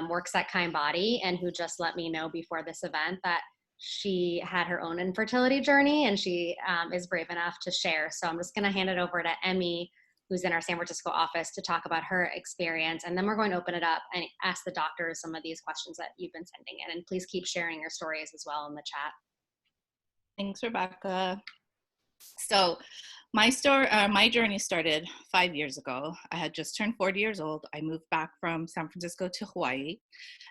S1: works at Kind Body and who just let me know before this event that she had her own infertility journey, and she is brave enough to share. So I'm just going to hand it over to Emmy, who's in our San Francisco office, to talk about her experience. And then we're going to open it up and ask the doctors some of these questions that you've been sending in. And please keep sharing your stories as well in the chat.
S5: Thanks, Rebecca. So my journey started 5 years ago. I had just turned 40 years old. I moved back from San Francisco to Hawaii,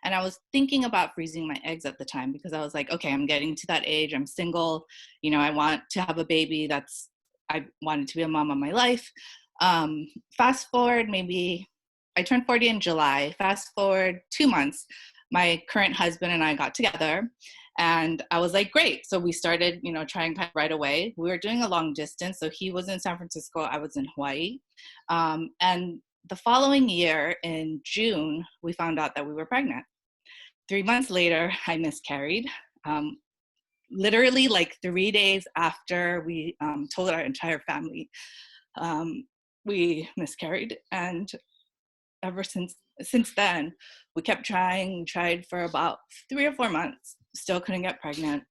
S5: and I was thinking about freezing my eggs at the time because I was like, okay, I'm getting to that age. I'm single. I want to have a baby. I wanted to be a mom of my life. Fast forward, maybe I turned 40 in July. Fast forward 2 months, my current husband and I got together, and I was like, great. So we started, trying kind of right away. We were doing a long distance. So he was in San Francisco, I was in Hawaii. And the following year in June, we found out that we were pregnant. 3 months later, I miscarried. Literally like 3 days after we told our entire family. We miscarried, and ever since then, we kept tried for about 3 or 4 months, still couldn't get pregnant.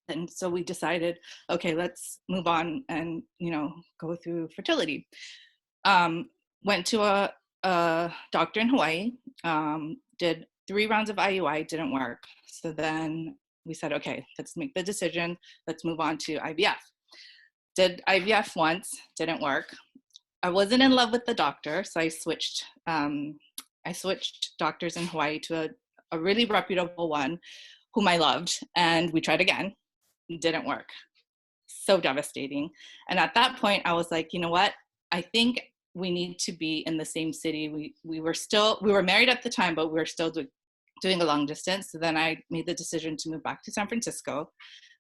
S5: And so we decided, okay, let's move on and, go through fertility. Went to a doctor in Hawaii, did 3 rounds of IUI, didn't work. So then we said, okay, let's make the decision. Let's move on to IVF. did IVF once, didn't work. I wasn't in love with the doctor, so I switched doctors in Hawaii to a really reputable one whom I loved, and we tried again. It didn't work. So devastating. And at that point, I was like, you know what? I think we need to be in the same city. We were married at the time, but we were still doing a long distance. So then I made the decision to move back to San Francisco.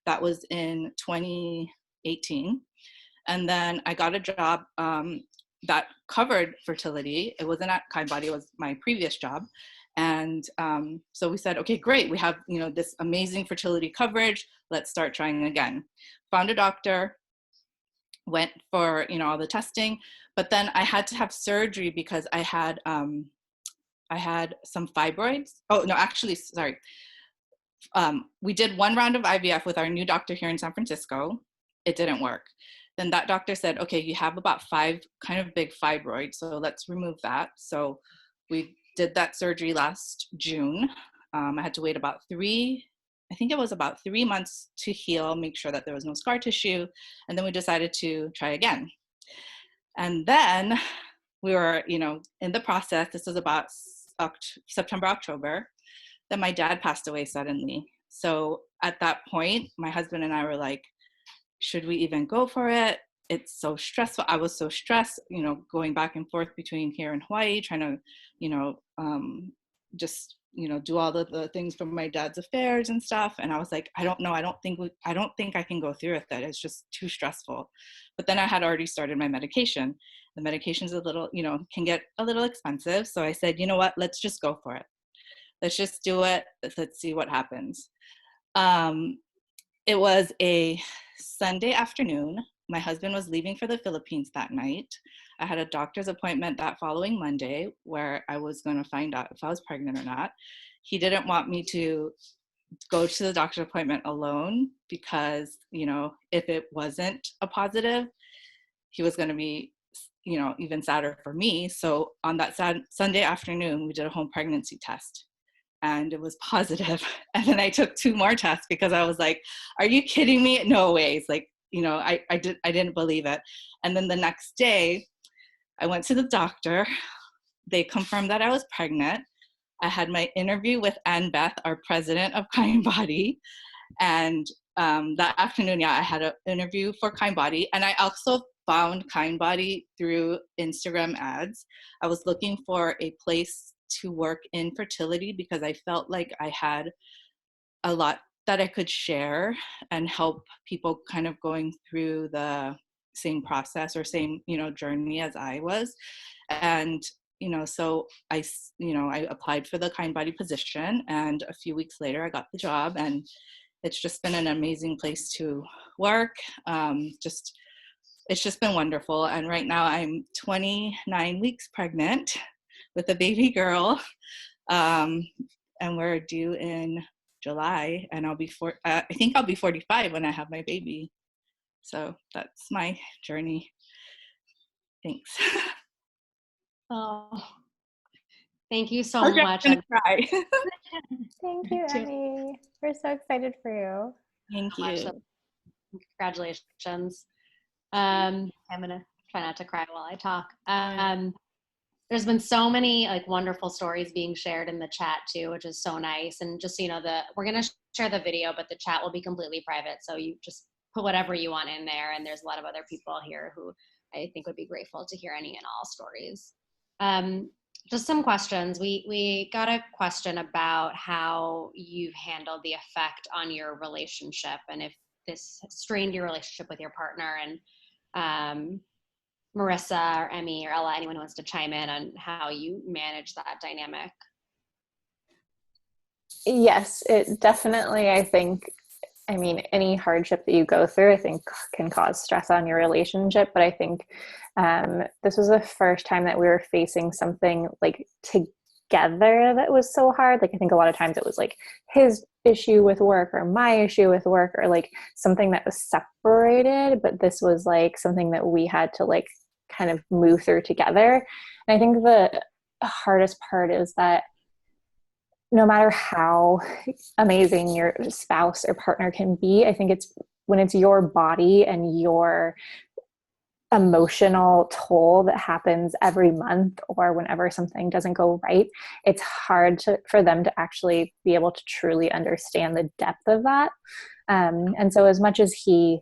S5: That was in 2018. And then I got a job that covered fertility. It wasn't at Kindbody, it was my previous job. And so we said, okay, great. We have, this amazing fertility coverage. Let's start trying again. Found a doctor, went for, all the testing, but then I had to have surgery because I had some fibroids. Oh, no, actually, sorry. We did one round of IVF with our new doctor here in San Francisco. It didn't work. Then that doctor said, okay, you have about 5 kind of big fibroids, so let's remove that. So we did that surgery last June. I had to wait about 3 months to heal, make sure that there was no scar tissue. And then we decided to try again. And then we were, in the process, this was about September, October, then my dad passed away suddenly. So at that point, my husband and I were like, should we even go for it? It's so stressful. I was so stressed, going back and forth between here and Hawaii, trying to, just, do all the things from my dad's affairs and stuff. And I was like, I don't know. I don't think I can go through with that. It's just too stressful. But then I had already started my medication. The medication's a little, can get a little expensive. So I said, you know what, let's just go for it. Let's just do it. Let's see what happens. It was a Sunday afternoon. My husband was leaving for the Philippines that night. I had a doctor's appointment that following Monday where I was going to find out if I was pregnant or not. He didn't want me to go to the doctor's appointment alone because, if it wasn't a positive, he was going to be, even sadder for me. So on that Sunday afternoon, we did a home pregnancy test. And it was positive. And then I took 2 more tests because I was like, are you kidding me? No ways. Like, I didn't believe it. And then the next day I went to the doctor. They confirmed that I was pregnant. I had my interview with Ann Beth, our president of Kindbody. And that afternoon, I had an interview for Kindbody. And I also found Kindbody through Instagram ads. I was looking for a place to work in fertility because I felt like I had a lot that I could share and help people kind of going through the same process or same, journey as I was. And, so I applied for the Kindbody position, and a few weeks later I got the job, and it's just been an amazing place to work. It's just been wonderful. And right now I'm 29 weeks pregnant with a baby girl, and we're due in July, and I think I'll be 45 when I have my baby. So that's my journey. Thanks.
S1: Oh, thank you so
S5: Okay,
S1: much.
S5: I'm gonna cry.
S3: Thank you, Emmy. We're so excited for you.
S5: Thank you.
S1: Congratulations. I'm gonna try not to cry while I talk. There's been so many wonderful stories being shared in the chat too, which is so nice. And just we're gonna share the video, but the chat will be completely private, so you just put whatever you want in there. And there's a lot of other people here who I think would be grateful to hear any and all stories. Just some questions. We got a question about how you've handled the effect on your relationship and if this strained your relationship with your partner. And Marissa or Emmy or Ella, anyone who wants to chime in on how you manage that dynamic?
S3: Yes, it definitely, I think, any hardship that you go through, I think can cause stress on your relationship. But I think this was the first time that we were facing something together that was so hard. I think a lot of times it was his issue with work or my issue with work or something that was separated, but this was something that we had to kind of move through together. And I think the hardest part is that no matter how amazing your spouse or partner can be, I think it's when it's your body and your emotional toll that happens every month or whenever something doesn't go right, it's hard for them to actually be able to truly understand the depth of that. And so as much as he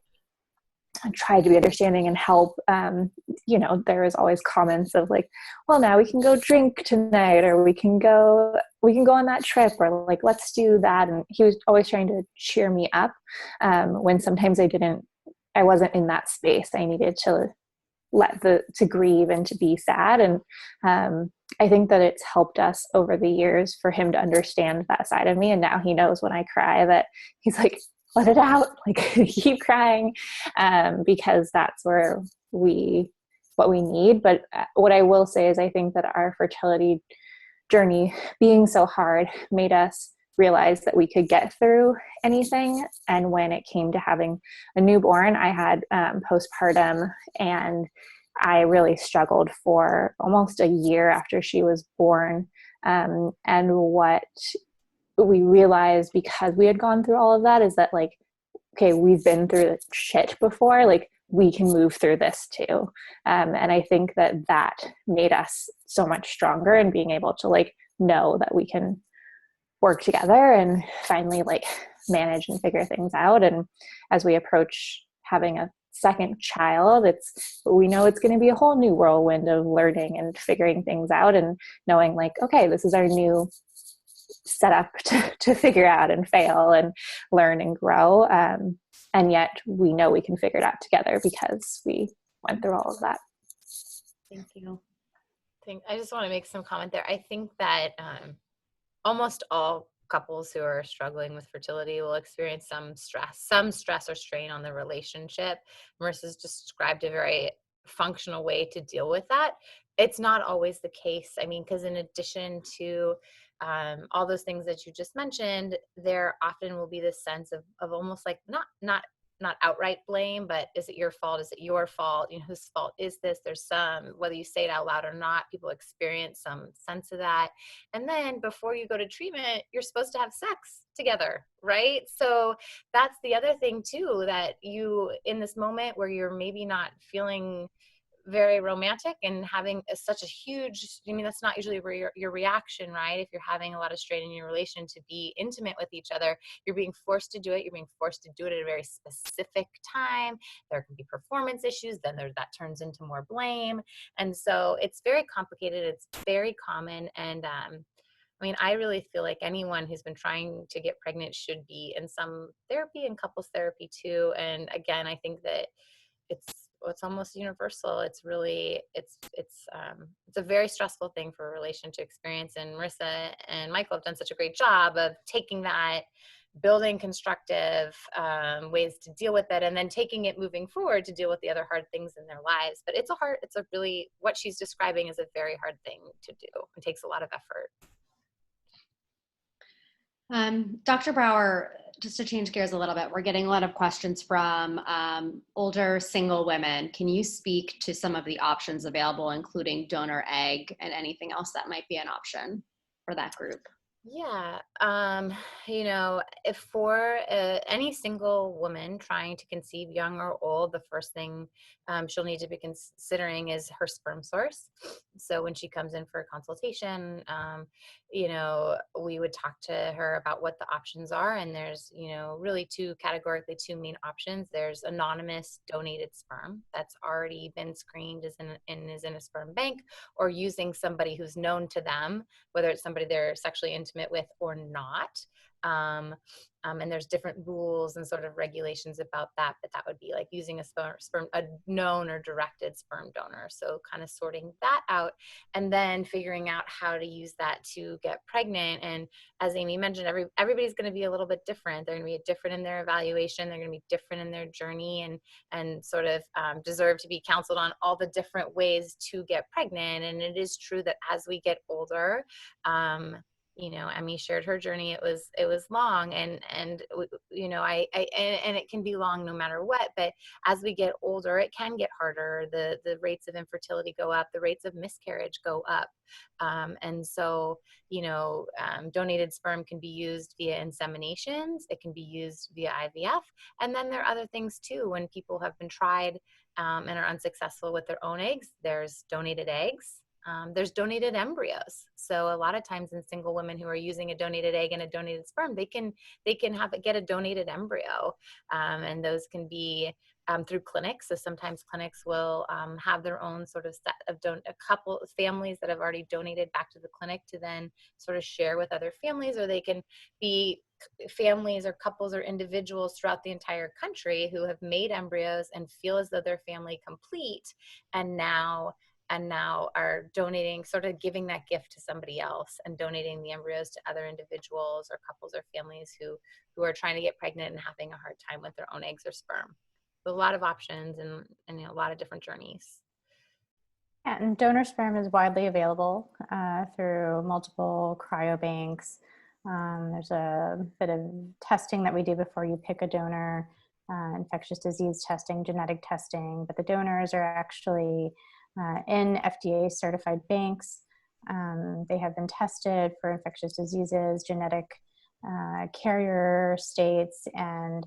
S3: tried to be understanding and help, there was always comments of like, well, now we can go drink tonight, or we can go on that trip, or like, let's do that. And he was always trying to cheer me up, when sometimes I wasn't in that space. I needed to to grieve and to be sad. And I think that it's helped us over the years for him to understand that side of me. And now he knows when I cry that he's like, let it out, like keep crying, because that's where what we need. But what I will say is I think that our fertility journey being so hard made us realize that we could get through anything. And when it came to having a newborn, I had postpartum, and I really struggled for almost a year after she was born. And what we realized, because we had gone through all of that, is that like, okay, we've been through shit before, like we can move through this too. And I think that made us so much stronger in being able to like know that we can work together and finally like manage and figure things out. And as we approach having a second child, we know it's going to be a whole new whirlwind of learning and figuring things out, and knowing like, okay, this is our new setup to figure out and fail and learn and grow. And yet we know we can figure it out together because we went through all of that.
S2: Thank you. I just want to make some comment there. I think that almost all couples who are struggling with fertility will experience some stress or strain on the relationship. Marissa's just described a very functional way to deal with that. It's not always the case. I mean, because in addition to all those things that you just mentioned, there often will be this sense of almost like not outright blame, but is it your fault? Is it your fault? You know, whose fault is this? There's some, whether you say it out loud or not, people experience some sense of that. And then before you go to treatment, you're supposed to have sex together, right? So that's the other thing too, that you, in this moment where you're maybe not feeling very romantic and having such a huge, I mean, that's not usually where your reaction, right? If you're having a lot of strain in your relation to be intimate with each other, you're being forced to do it. You're being forced to do it at a very specific time. There can be performance issues. Then that turns into more blame. And so it's very complicated. It's very common. And, I mean, I really feel like anyone who's been trying to get pregnant should be in some therapy and couples therapy too. And again, I think that it's almost universal. It's really, it's a very stressful thing for a relation to experience. And Marissa and Michael have done such a great job of taking that, building constructive ways to deal with it, and then taking it moving forward to deal with the other hard things in their lives. But what she's describing is a very hard thing to do. It takes a lot of effort.
S1: Dr. Brower, just to change gears a little bit, we're getting a lot of questions from older single women. Can you speak to some of the options available, including donor egg and anything else that might be an option for that group?
S2: Yeah. If for any single woman trying to conceive, young or old, the first thing she'll need to be considering is her sperm source. So when she comes in for a consultation, we would talk to her about what the options are. And there's, really categorically two main options. There's anonymous donated sperm that's already been screened is in a sperm bank, or using somebody who's known to them, whether it's somebody they're sexually intimate with or not. And there's different rules and sort of regulations about that, but that would be like using a known or directed sperm donor. So kind of sorting that out and then figuring out how to use that to get pregnant. And as Amy mentioned, everybody's going to be a little bit different. They're going to be different in their evaluation. They're going to be different in their journey, and sort of deserve to be counseled on all the different ways to get pregnant. And it is true that as we get older, Emmy shared her journey. It was long, and and it can be long no matter what. But as we get older, it can get harder. The rates of infertility go up. The rates of miscarriage go up. And so, donated sperm can be used via inseminations. It can be used via IVF. And then there are other things too. When people have been tried and are unsuccessful with their own eggs, there's donated eggs. There's donated embryos. So a lot of times in single women who are using a donated egg and a donated sperm, they can get a donated embryo. And those can be through clinics. So sometimes clinics will have their own sort of set of a couple of families that have already donated back to the clinic to then sort of share with other families, or they can be families or couples or individuals throughout the entire country who have made embryos and feel as though they're family complete, and now are donating, sort of giving that gift to somebody else and donating the embryos to other individuals or couples or families who are trying to get pregnant and having a hard time with their own eggs or sperm. So a lot of options and a lot of different journeys.
S3: Yeah, and donor sperm is widely available through multiple cryobanks. There's a bit of testing that we do before you pick a donor, infectious disease testing, genetic testing, but the donors are actually in FDA certified banks. They have been tested for infectious diseases, genetic carrier states, and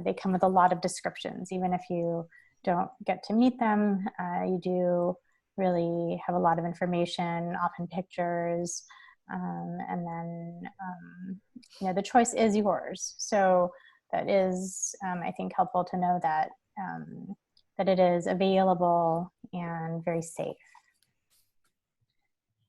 S3: they come with a lot of descriptions. Even if you don't get to meet them, you do really have a lot of information, often pictures, and then the choice is yours. So that is, I think, helpful to know that that it is available and very safe.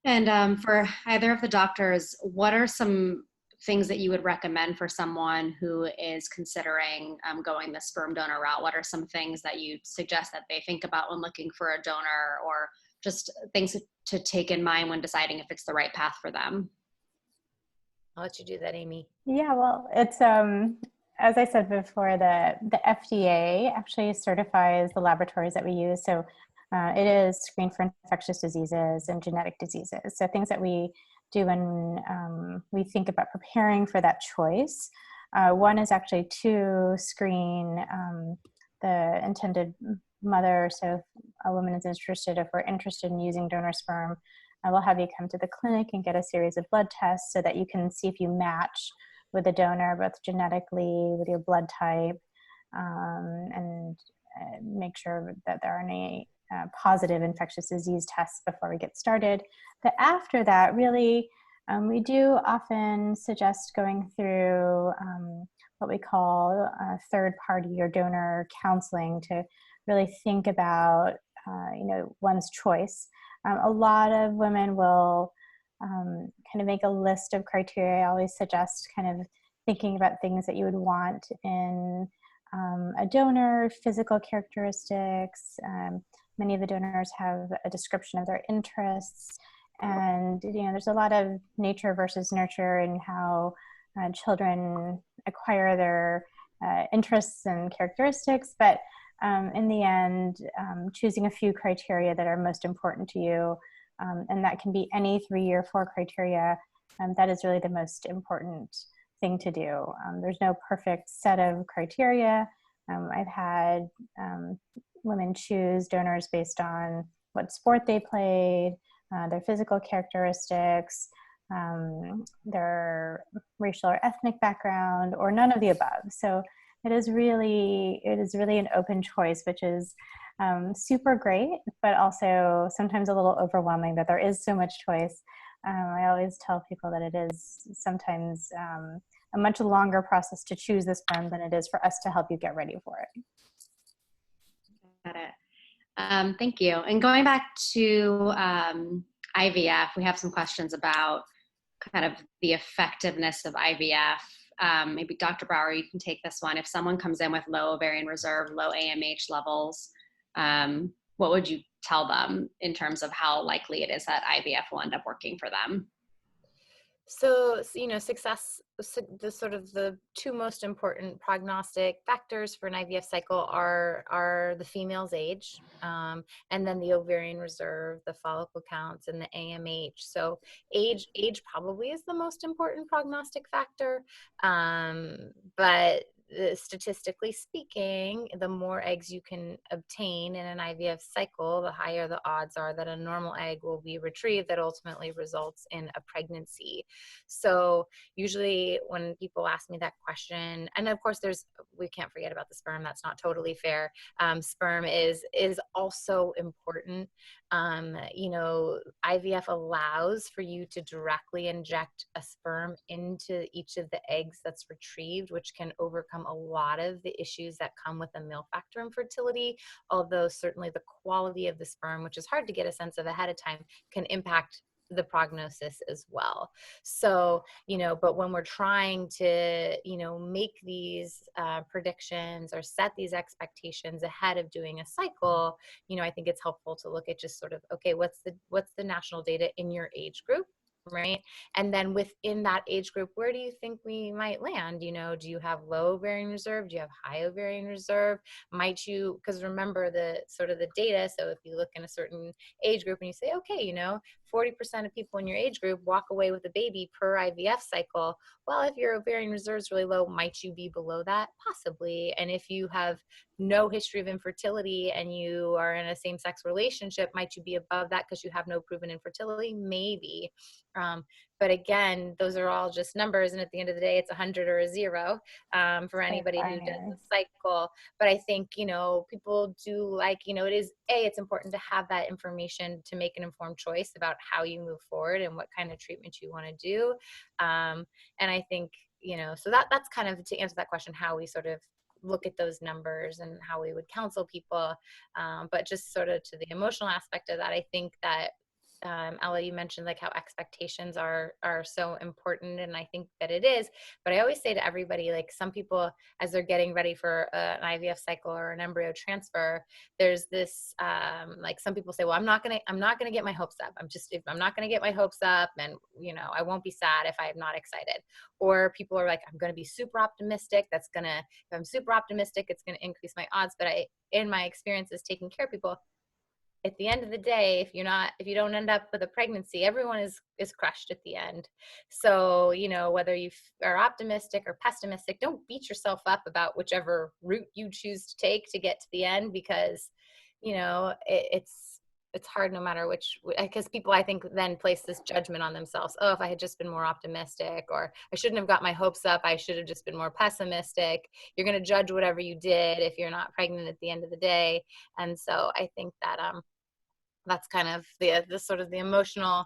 S1: And for either of the doctors, what are some things that you would recommend for someone who is considering going the sperm donor route? What are some things that you suggest that they think about when looking for a donor, or just things to take in mind when deciding if it's the right path for them?
S2: I'll let you do that, Amy.
S3: Yeah, well, it's as I said before, the FDA actually certifies the laboratories that we use. So it is screened for infectious diseases and genetic diseases. So things that we do when we think about preparing for that choice. One is actually to screen the intended mother. So if a woman is interested, if we're interested in using donor sperm, we'll have you come to the clinic and get a series of blood tests so that you can see if you match with the donor, both genetically, with your blood type, and make sure that there aren't any positive infectious disease tests before we get started. But after that, really, we do often suggest going through what we call third-party or donor counseling to really think about, one's choice. A lot of women will kind of make a list of criteria. I always suggest kind of thinking about things that you would want in a donor, physical characteristics. Many of the donors have a description of their interests, and there's a lot of nature versus nurture in how children acquire their interests and characteristics. But in the end, choosing a few criteria that are most important to you, and that can be any 3 or 4 criteria, that is really the most important thing to do. There's no perfect set of criteria. I've had women choose donors based on what sport they played, their physical characteristics, their racial or ethnic background, or none of the above. So it is really an open choice, which is super great, but also sometimes a little overwhelming that there is so much choice. I always tell people that it is sometimes a much longer process to choose the sperm than it is for us to help you get ready for it.
S1: Got it. Thank you. And going back to IVF, we have some questions about kind of the effectiveness of IVF. Maybe Dr. Brower, you can take this one. If someone comes in with low ovarian reserve, low AMH levels, what would you tell them in terms of how likely it is that IVF will end up working for them?
S2: Success, the sort of the two most important prognostic factors for an IVF cycle are the female's age, and then the ovarian reserve, the follicle counts, and the AMH. So age probably is the most important prognostic factor, but statistically speaking, the more eggs you can obtain in an IVF cycle, the higher the odds are that a normal egg will be retrieved that ultimately results in a pregnancy. So usually when people ask me that question, and of course we can't forget about the sperm, that's not totally fair. Sperm is also important. IVF allows for you to directly inject a sperm into each of the eggs that's retrieved, which can overcome a lot of the issues that come with a male factor infertility, although certainly the quality of the sperm, which is hard to get a sense of ahead of time, can impact the prognosis as well. So, but when we're trying to, make these predictions or set these expectations ahead of doing a cycle, I think it's helpful to look at just sort of, okay, what's the national data in your age group, right? And then within that age group, where do you think we might land? Do you have low ovarian reserve? Do you have high ovarian reserve? Might you, because remember the sort of the data. So if you look in a certain age group and you say, okay, 40% of people in your age group walk away with a baby per IVF cycle. Well, if your ovarian reserve is really low, might you be below that? Possibly. And if you have no history of infertility and you are in a same-sex relationship, might you be above that because you have no proven infertility? Maybe. But again, those are all just numbers. And at the end of the day, it's 100 or a 0 for anybody who does the cycle. But I think, people do like, it's important to have that information to make an informed choice about how you move forward and what kind of treatment you want to do. And I think, so that's kind of to answer that question, how we sort of look at those numbers and how we would counsel people. But just sort of to the emotional aspect of that, I think that Ella, you mentioned like how expectations are so important, and I think that it is. But I always say to everybody, like some people, as they're getting ready for an IVF cycle or an embryo transfer, there's this like some people say, well, I'm not gonna get my hopes up. I'm not gonna get my hopes up, and I won't be sad if I'm not excited. Or people are like, I'm gonna be super optimistic. If I'm super optimistic, it's gonna increase my odds. But in my experiences taking care of people, at the end of the day, if you don't end up with a pregnancy, everyone is crushed at the end. So, whether you are optimistic or pessimistic, don't beat yourself up about whichever route you choose to take to get to the end, because, it's hard no matter which, because people, I think, then place this judgment on themselves. Oh, if I had just been more optimistic, or I shouldn't have got my hopes up. I should have just been more pessimistic. You're going to judge whatever you did if you're not pregnant at the end of the day. And so I think that, that's kind of the sort of the emotional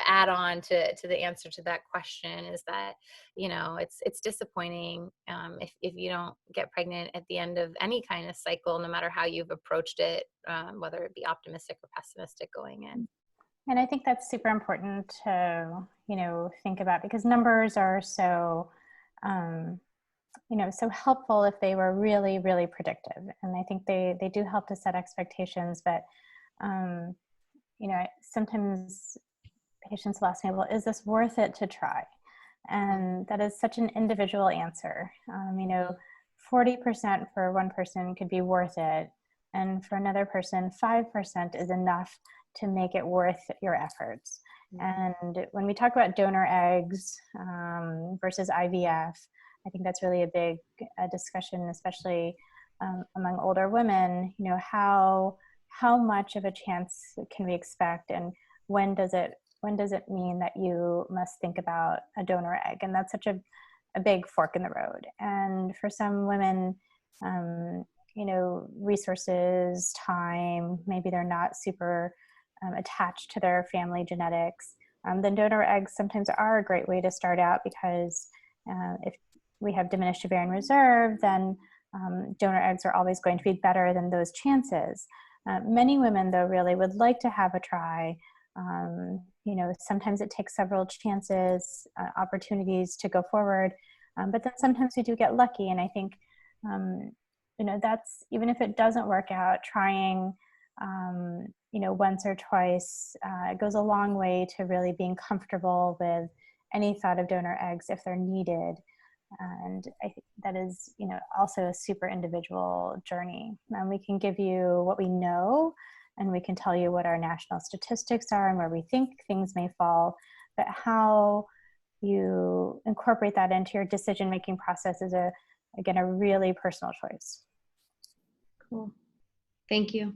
S2: add-on to the answer to that question, is that it's disappointing if you don't get pregnant at the end of any kind of cycle, no matter how you've approached it, whether it be optimistic or pessimistic going in.
S3: And I think that's super important to think about, because numbers are so so helpful if they were really, really predictive, and I think they do help to set expectations. But sometimes patients will ask me, well, is this worth it to try? And that is such an individual answer. 40% for one person could be worth it. And for another person, 5% is enough to make it worth your efforts. And when we talk about donor eggs versus IVF, I think that's really a big discussion, especially among older women. How much of a chance can we expect, and when does it mean that you must think about a donor egg? And that's such a big fork in the road. And for some women, resources, time, maybe they're not super attached to their family genetics, then donor eggs sometimes are a great way to start out, because if we have diminished ovarian reserve, then donor eggs are always going to be better than those chances. Many women, though, really would like to have a try. Sometimes it takes several chances, opportunities to go forward, but then sometimes we do get lucky. And I think, that's, even if it doesn't work out, trying, once or twice, it goes a long way to really being comfortable with any thought of donor eggs if they're needed. And I think that is, also a super individual journey. And we can give you what we know, and we can tell you what our national statistics are and where we think things may fall, but how you incorporate that into your decision-making process is again, a really personal choice.
S1: Cool. Thank you.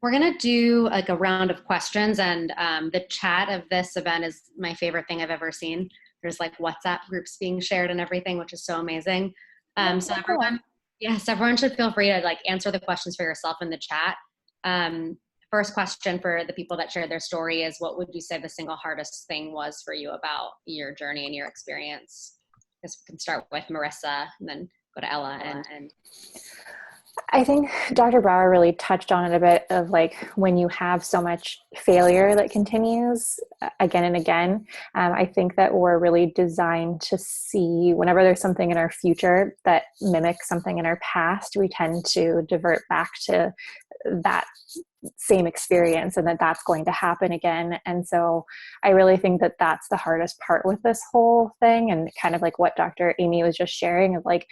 S1: We're going to do like a round of questions, and the chat of this event is my favorite thing I've ever seen. There's like WhatsApp groups being shared and everything, which is so amazing. So everyone should feel free to like answer the questions for yourself in the chat. First question for the people that shared their story is, what would you say the single hardest thing was for you about your journey and your experience? I guess we can start with Marissa and then go to Ella and
S3: I think Dr. Brower really touched on it a bit of like when you have so much failure that continues again and again. I think that we're really designed to see whenever there's something in our future that mimics something in our past, we tend to divert back to that same experience and that's going to happen again. And so I really think that that's the hardest part with this whole thing, and kind of like what Dr. Amy was just sharing of like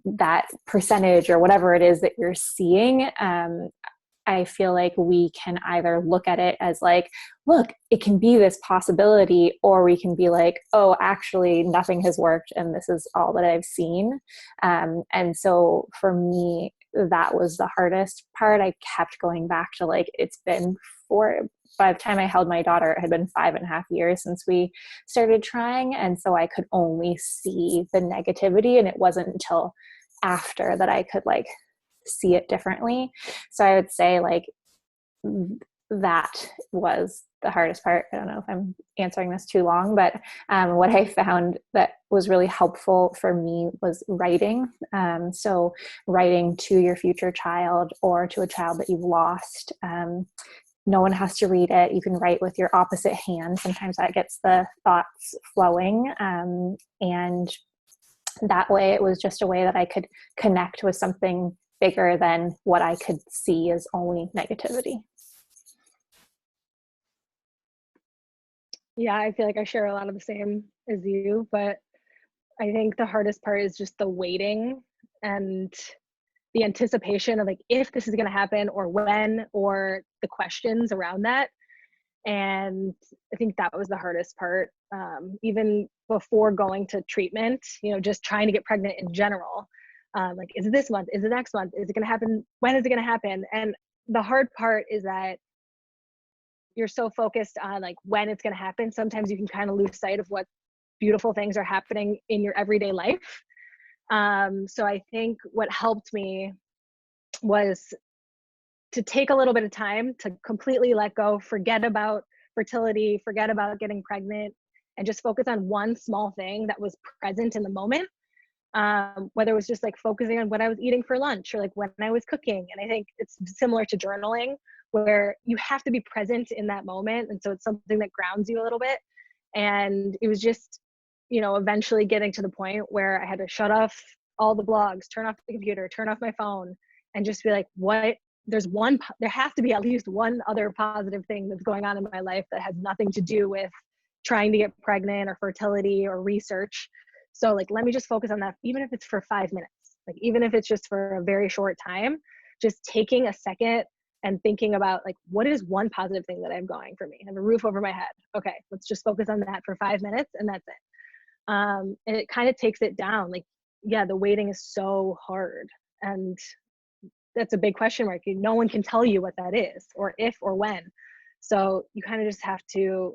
S3: that percentage or whatever it is that you're seeing. I feel like we can either look at it as like, look, it can be this possibility, or we can be like, oh, actually nothing has worked and this is all that I've seen. And so for me, that was the hardest part. I kept going back to like, it's been by the time I held my daughter, it had been 5.5 years since we started trying. And so I could only see the negativity, and it wasn't until after that I could like see it differently. So I would say like that was the hardest part. I don't know if I'm answering this too long, but what I found that was really helpful for me was writing. So writing to your future child or to a child that you've lost. No one has to read it. You can write with your opposite hand. Sometimes that gets the thoughts flowing. And that way it was just a way that I could connect with something bigger than what I could see as only negativity.
S4: Yeah, I feel like I share a lot of the same as you, but I think the hardest part is just the waiting and the anticipation of like, if this is going to happen or when, or the questions around that. And I think that was the hardest part. Even before going to treatment, just trying to get pregnant in general. Like, is it this month? Is it next month? Is it going to happen? When is it going to happen? And the hard part is that you're so focused on like when it's going to happen. Sometimes you can kind of lose sight of what beautiful things are happening in your everyday life. So I think what helped me was to take a little bit of time to completely let go, forget about fertility, forget about getting pregnant, and just focus on one small thing that was present in the moment. Whether it was just like focusing on what I was eating for lunch or like when I was cooking. And I think it's similar to journaling, where you have to be present in that moment. And so it's something that grounds you a little bit. And it was just, eventually getting to the point where I had to shut off all the blogs, turn off the computer, turn off my phone, and just be like, there has to be at least one other positive thing that's going on in my life that has nothing to do with trying to get pregnant or fertility or research. So like, let me just focus on that, even if it's for 5 minutes, like even if it's just for a very short time, just taking a second and thinking about like, what is one positive thing that I have going for me? I have a roof over my head. Okay, let's just focus on that for 5 minutes, and that's it. And it kind of takes it down. Like, yeah, the waiting is so hard, and that's a big question mark. No one can tell you what that is, or if or when. So you kind of just have to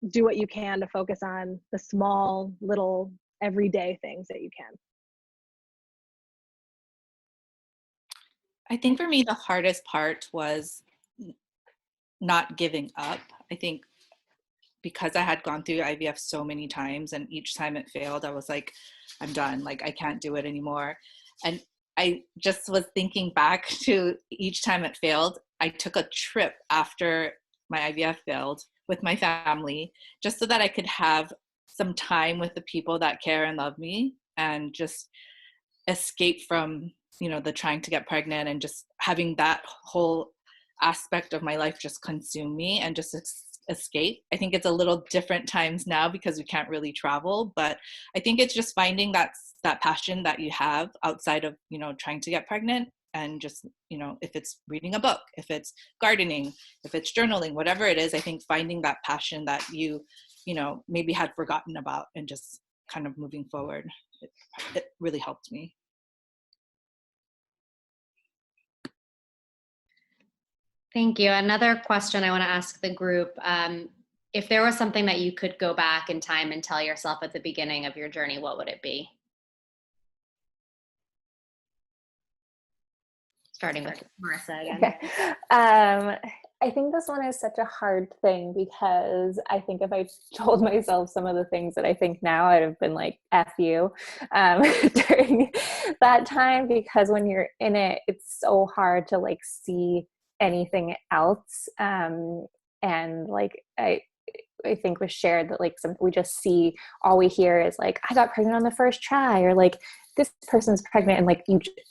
S4: do what you can to focus on the small, little, everyday things that you can.
S5: I think for me, the hardest part was not giving up. I think because I had gone through IVF so many times, and each time it failed, I was like, I'm done. Like, I can't do it anymore. And I just was thinking back to each time it failed. I took a trip after my IVF failed with my family, just so that I could have some time with the people that care and love me, and just escape from, the trying to get pregnant, and just having that whole aspect of my life just consume me, and just escape. I think it's a little different times now because we can't really travel, but I think it's just finding that passion that you have outside of, you know, trying to get pregnant, and just, you know, if it's reading a book, if it's gardening, if it's journaling, whatever it is, I think finding that passion that you know, maybe had forgotten about, and just kind of moving forward, it really helped me.
S1: Thank you. Another question I want to ask the group. If there was something that you could go back in time and tell yourself at the beginning of your journey, what would it be? Starting with Marissa again.
S3: Okay. I think this one is such a hard thing, because I think if I told myself some of the things that I think now, I'd have been like, F you, during that time, because when you're in it, it's so hard to like see anything else. And like, I think was shared that like we just see, all we hear is like, I got pregnant on the first try, or like, this person's pregnant, and like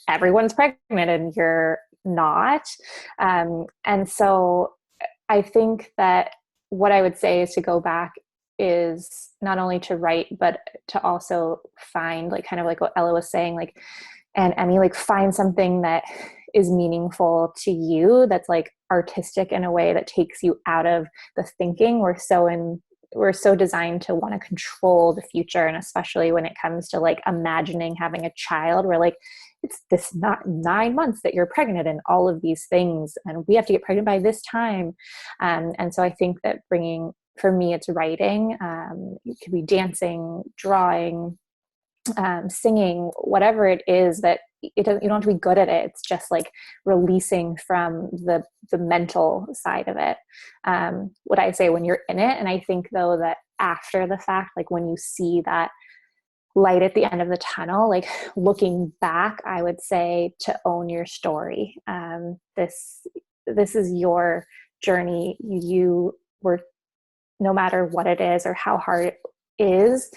S3: everyone's pregnant and you're not. And so I think that what I would say is to go back is not only to write, but to also find, like, kind of like what Ella was saying, like, and Emmy, like, find something that is meaningful to you, that's like artistic in a way that takes you out of the thinking. We're so designed to want to control the future. And especially when it comes to like imagining having a child, we're like, it's this not 9 months that you're pregnant and all of these things, and we have to get pregnant by this time. And so I think that for me, it's writing. It could be dancing, drawing, singing, whatever it is, that you don't have to be good at it. It's just like releasing from the mental side of it. What I say when you're in it. And I think though that after the fact, like when you see that light at the end of the tunnel, like looking back, I would say to own your story. This is your journey. You were, no matter what it is or how hard it is,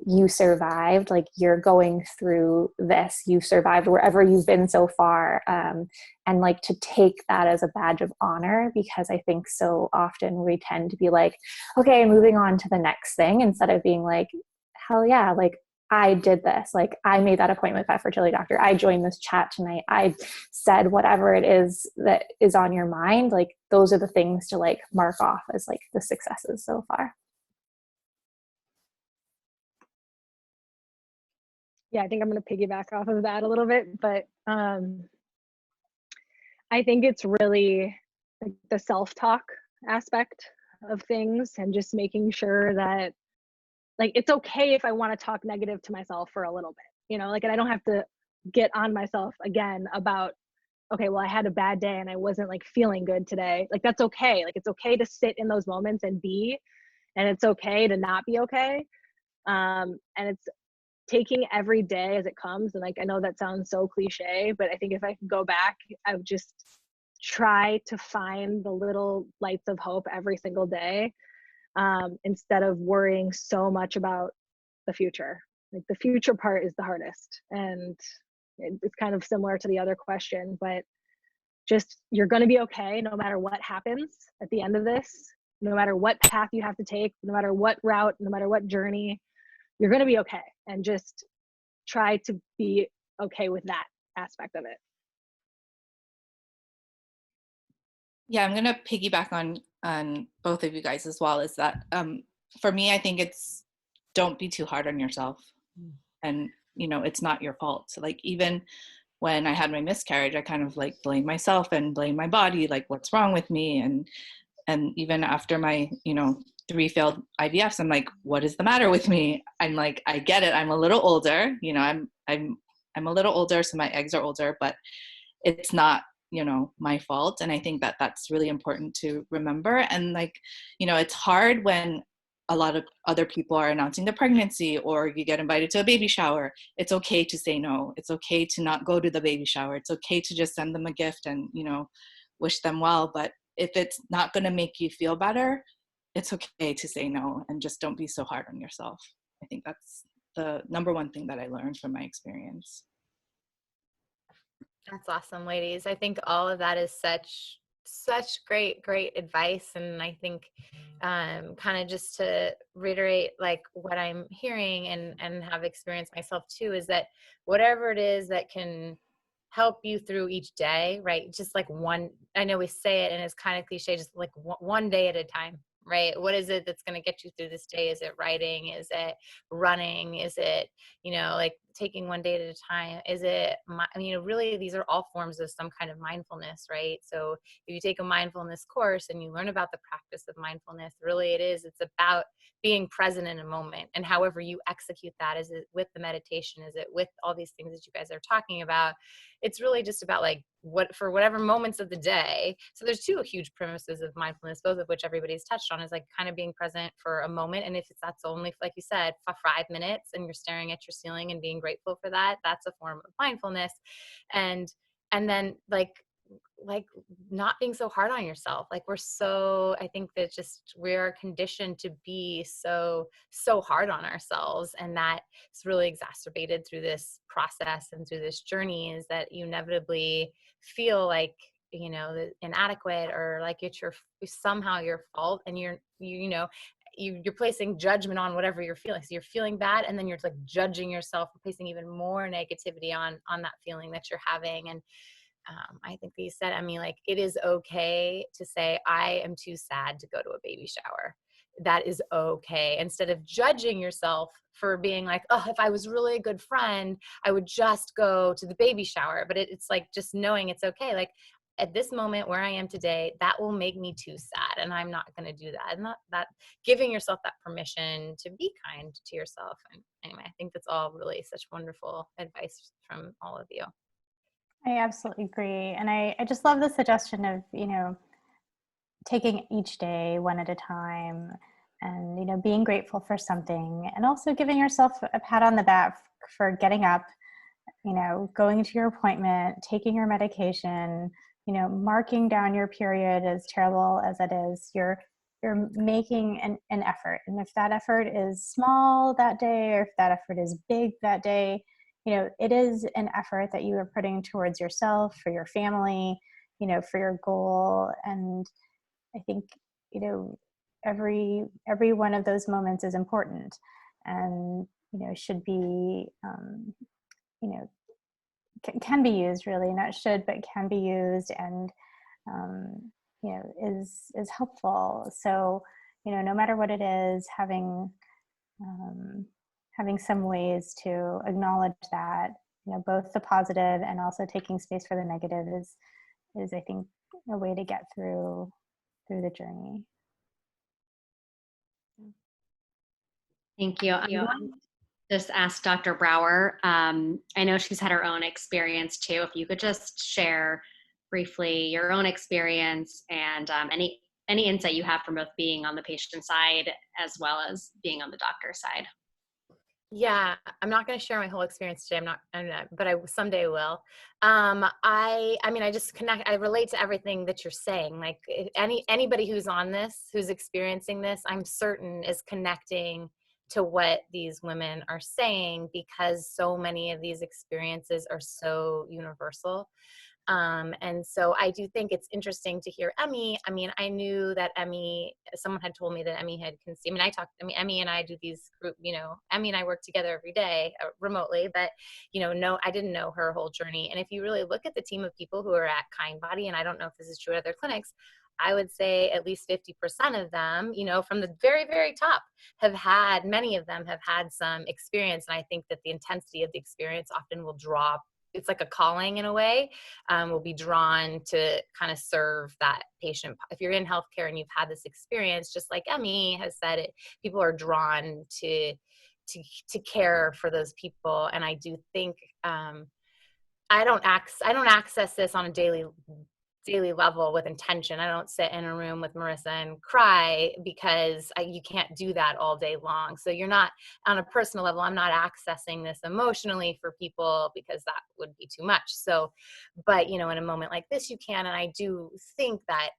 S3: you survived. Like, you're going through this, you survived wherever you've been so far. And like to take that as a badge of honor, because I think so often we tend to be like, okay, moving on to the next thing, instead of being like, hell yeah, like I did this, like I made that appointment with that fertility doctor, I joined this chat tonight, I said whatever it is that is on your mind. Like, those are the things to like mark off as like the successes so far.
S4: Yeah, I think I'm going to piggyback off of that a little bit, but I think it's really like the self-talk aspect of things, and just making sure that like it's okay if I want to talk negative to myself for a little bit, you know, like, and I don't have to get on myself again about, okay, well, I had a bad day and I wasn't like feeling good today. Like, that's okay. Like, it's okay to sit in those moments and it's okay to not be okay. And it's taking every day as it comes. And like, I know that sounds so cliche, but I think if I could go back, I would just try to find the little lights of hope every single day, instead of worrying so much about the future. Like, the future part is the hardest. And it's kind of similar to the other question, but just, you're going to be okay no matter what happens at the end of this, no matter what path you have to take, no matter what route, no matter what journey, you're going to be okay. And just try to be okay with that aspect of it.
S5: Yeah, I'm gonna piggyback on both of you guys as well. Is that for me, I think it's, don't be too hard on yourself, and you know, it's not your fault. So like, even when I had my miscarriage, I kind of like blamed myself and blamed my body, like what's wrong with me, and even after my, you know, 3 failed IVFs, I'm like, what is the matter with me? I'm like, I get it, I'm a little older, you know, I'm a little older, so my eggs are older, but it's not, you know, my fault. And I think that that's really important to remember. And like, you know, it's hard when a lot of other people are announcing their pregnancy, or you get invited to a baby shower. It's okay to say no. It's okay to not go to the baby shower. It's okay to just send them a gift and, you know, wish them well. But if it's not going to make you feel better, it's okay to say no, and just don't be so hard on yourself. I think that's the number one thing that I learned from my experience.
S2: That's awesome, ladies. I think all of that is such Such great advice. And I think kind of just to reiterate like what I'm hearing and have experienced myself too, is that whatever it is that can help you through each day, right? Just like one, I know we say it and it's kind of cliche, just like one day at a time, right? What is it that's going to get you through this day? Is it writing? Is it running? Is it, like taking one day at a time? Is it, really, these are all forms of some kind of mindfulness, right? So if you take a mindfulness course and you learn about the practice of mindfulness, really it's about being present in a moment. And however you execute that, is it with the meditation? Is it with all these things that you guys are talking about? It's really just about like for whatever moments of the day. So there's two huge premises of mindfulness, both of which everybody's touched on, is like kind of being present for a moment. And if that's only, like you said, for 5 minutes and you're staring at your ceiling and being grateful for that, that's a form of mindfulness. And then like not being so hard on yourself. Like I think that just we're conditioned to be so hard on ourselves, and that it's really exacerbated through this process and through this journey, is that you inevitably feel like inadequate, or like it's somehow your fault, and you're placing judgment on whatever you're feeling. So you're feeling bad, and then you're like judging yourself, placing even more negativity on that feeling that you're having. And I think you said, Emmy, like it is okay to say, I am too sad to go to a baby shower. That is okay. Instead of judging yourself for being like, oh, if I was really a good friend, I would just go to the baby shower. But it's like just knowing it's okay. Like at this moment where I am today, that will make me too sad, and I'm not going to do that. And that giving yourself that permission to be kind to yourself. And anyway, I think that's all really such wonderful advice from all of you.
S3: I absolutely agree. And I just love the suggestion of, taking each day one at a time, and, being grateful for something, and also giving yourself a pat on the back for getting up, going to your appointment, taking your medication, marking down your period, as terrible as it is. You're making an effort. And if that effort is small that day, or if that effort is big that day, it is an effort that you are putting towards yourself, for your family, for your goal. And I think, every one of those moments is important, and, should be, can be used, really, not should, but can be used, and, is helpful. So, no matter what it is, having some ways to acknowledge that, both the positive and also taking space for the negative is I think a way to get through the journey.
S1: Thank you. I'm going to just ask Dr. Brower. I know she's had her own experience too. If you could just share briefly your own experience, and any insight you have from both being on the patient side as well as being on the doctor side.
S2: Yeah, I'm not going to share my whole experience today. I'm not, but I someday will. I just I relate to everything that you're saying. Like anybody who's on this, who's experiencing this, I'm certain is connecting to what these women are saying, because so many of these experiences are so universal. And so I do think it's interesting to hear Emmy. I mean, I knew that Emmy, someone had told me that Emmy had conceived. Emmy and I do these group, Emmy and I work together every day remotely, but, no, I didn't know her whole journey. And if you really look at the team of people who are at Kindbody, and I don't know if this is true at other clinics, I would say at least 50% of them, from the very, very top, many of them have had some experience. And I think that the intensity of the experience often will draw, it's like a calling in a way, will be drawn to kind of serve that patient. If you're in healthcare and you've had this experience, just like Emmy has said, people are drawn to care for those people. And I do think I don't access this on a daily level with intention. I don't sit in a room with Marissa and cry, because you can't do that all day long. So you're not, on a personal level, I'm not accessing this emotionally for people, because that would be too much. So, but in a moment like this, you can. And I do think that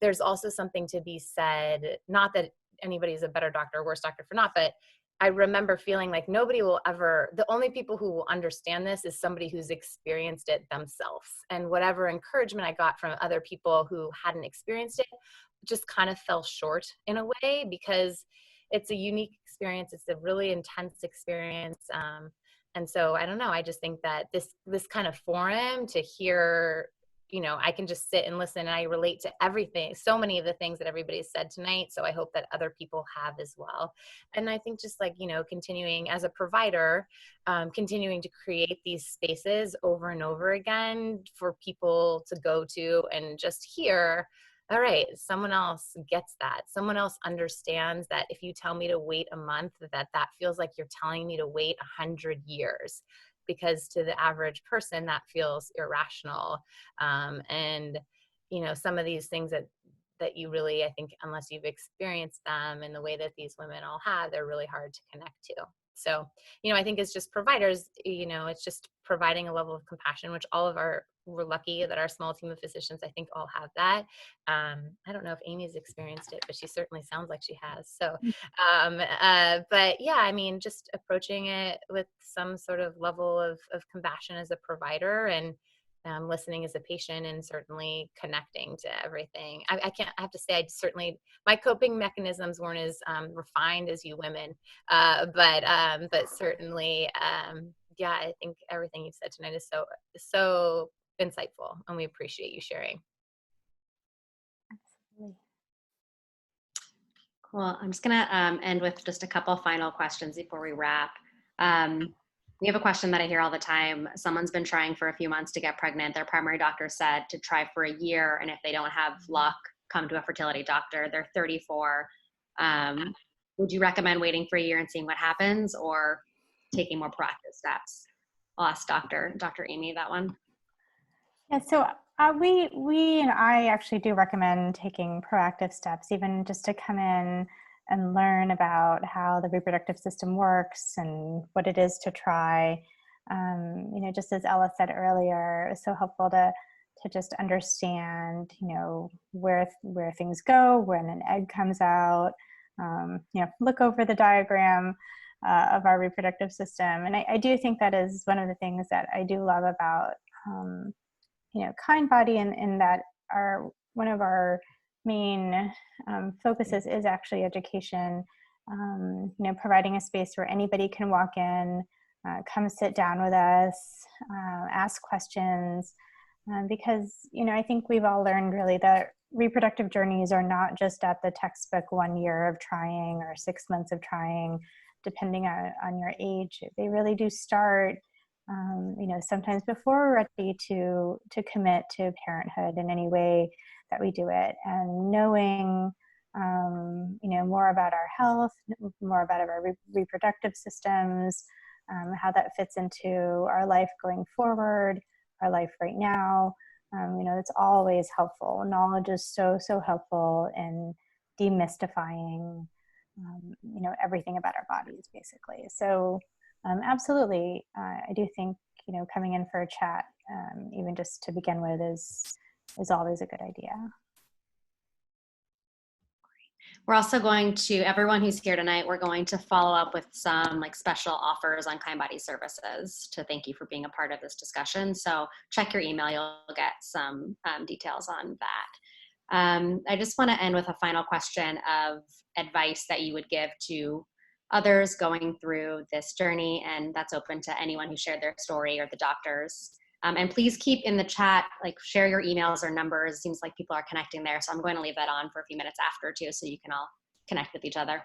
S2: there's also something to be said, not that anybody's a better doctor or worse doctor for not, but I remember feeling like nobody will ever, the only people who will understand this is somebody who's experienced it themselves. And whatever encouragement I got from other people who hadn't experienced it just kind of fell short in a way, because it's a unique experience. It's a really intense experience. And so I don't know, I just think that this kind of forum to hear, you know, I can just sit and listen, and I relate to everything, so many of the things that everybody's said tonight. So I hope that other people have as well. And I think just like, you know, continuing as a provider, continuing to create these spaces over and over again for people to go to and just hear, all right, someone else gets that. Someone else understands that if you tell me to wait a month, that feels like you're telling me to wait 100 years. Because to the average person, that feels irrational. And, you know, some of these things that you really, I think, unless you've experienced them in the way that these women all have, they're really hard to connect to. So, you know, I think it's just providers, you know, it's just providing a level of compassion, which we're lucky that our small team of physicians, I think, all have that. I don't know if Amy's experienced it, but she certainly sounds like she has. So, but yeah, I mean, just approaching it with some sort of level of compassion as a provider, and listening as a patient, and certainly connecting to everything. I have to say, my coping mechanisms weren't as refined as you women, but certainly, yeah, I think everything you've said tonight is so insightful, and we appreciate you sharing.
S3: Absolutely.
S1: Cool. I'm just going to end with just a couple final questions before we wrap. We have a question that I hear all the time. Someone's been trying for a few months to get pregnant. Their primary doctor said to try for a year, and if they don't have luck, come to a fertility doctor. They're 34. Would you recommend waiting for a year and seeing what happens, or taking more proactive steps? I'll ask Dr. Amy that one.
S3: Yeah, so we and I actually do recommend taking proactive steps, even just to come in and learn about how the reproductive system works and what it is to try. You know, just as Ella said earlier, it's so helpful to just understand, you know, where things go when an egg comes out. You know, look over the diagram of our reproductive system, and I do think that is one of the things that I do love about you know, Kindbody, in that one of our main focuses is actually education. You know, providing a space where anybody can walk in, come sit down with us, ask questions, because, you know, I think we've all learned really that reproductive journeys are not just at the textbook 1 year of trying or 6 months of trying, depending on your age. They really do start, you know, sometimes before we're ready to commit to parenthood in any way that we do it. And knowing, you know, more about our health, more about our reproductive systems, how that fits into our life going forward, our life right now, you know, it's always helpful. Knowledge is so helpful in demystifying, you know, everything about our bodies, basically. So absolutely, I do think, you know, coming in for a chat, even just to begin with, is always a good idea.
S1: We're also going to, everyone who's here tonight, we're going to follow up with some like special offers on Kindbody services to thank you for being a part of this discussion. So check your email, you'll get some details on that. I just want to end with a final question of advice that you would give to others going through this journey, and that's open to anyone who shared their story or the doctors. And please keep in the chat, like share your emails or numbers. It seems like people are connecting there. So I'm going to leave that on for a few minutes after too, so you can all connect with each other.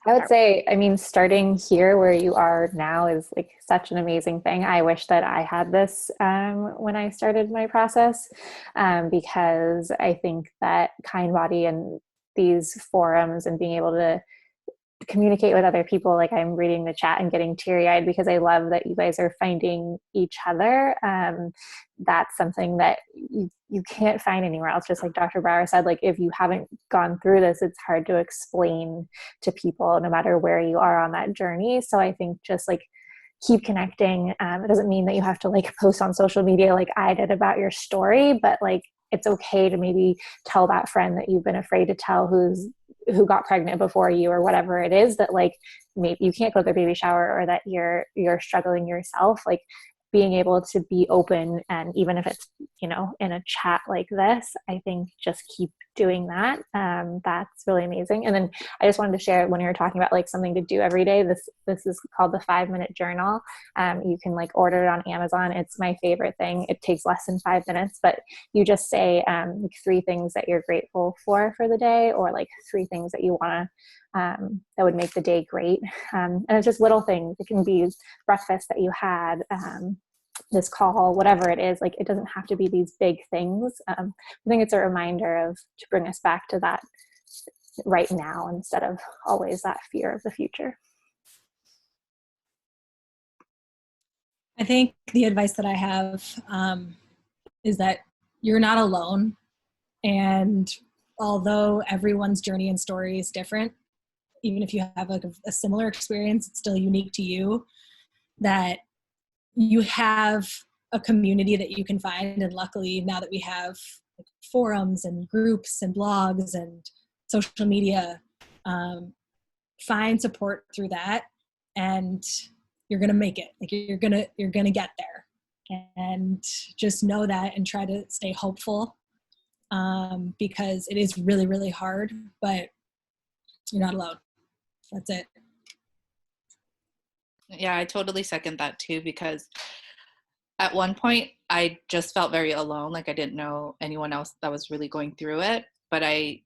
S3: I would say, I mean, starting here where you are now is like such an amazing thing. I wish that I had this when I started my process, because I think that Kindbody and these forums and being able to communicate with other people, like I'm reading the chat and getting teary-eyed because I love that you guys are finding each other. That's something that you can't find anywhere else. Just like Dr. Brower said, like if you haven't gone through this, it's hard to explain to people no matter where you are on that journey. So I think just like keep connecting. It doesn't mean that you have to like post on social media like I did about your story, but like it's okay to maybe tell that friend that you've been afraid to tell who's who got pregnant before you or whatever it is, that like maybe you can't go to their baby shower, or that you're struggling yourself, like being able to be open, and even if it's, you know, in a chat like this, I think just keep doing that. That's really amazing. And then I just wanted to share, when you were talking about like something to do every day, this is called the 5-minute journal. You can like order it on Amazon. It's my favorite thing. It takes less than 5 minutes, but you just say like 3 things that you're grateful for the day, or like 3 things that you want to that would make the day great. And it's just little things. It can be breakfast that you had, this call, whatever it is. Like, it doesn't have to be these big things. I think it's a reminder to bring us back to that right now, instead of always that fear of the future.
S6: I think the advice that I have is that you're not alone. And although everyone's journey and story is different, even if you have like a similar experience, it's still unique to you, that you have a community that you can find. And luckily, now that we have like forums and groups and blogs and social media, find support through that, and you're going to make it. Like, you're going to get there, and just know that, and try to stay hopeful, because it is really, really hard, but you're not alone. That's it.
S5: Yeah, I totally second that too, because at one point I just felt very alone. Like, I didn't know anyone else that was really going through it. But I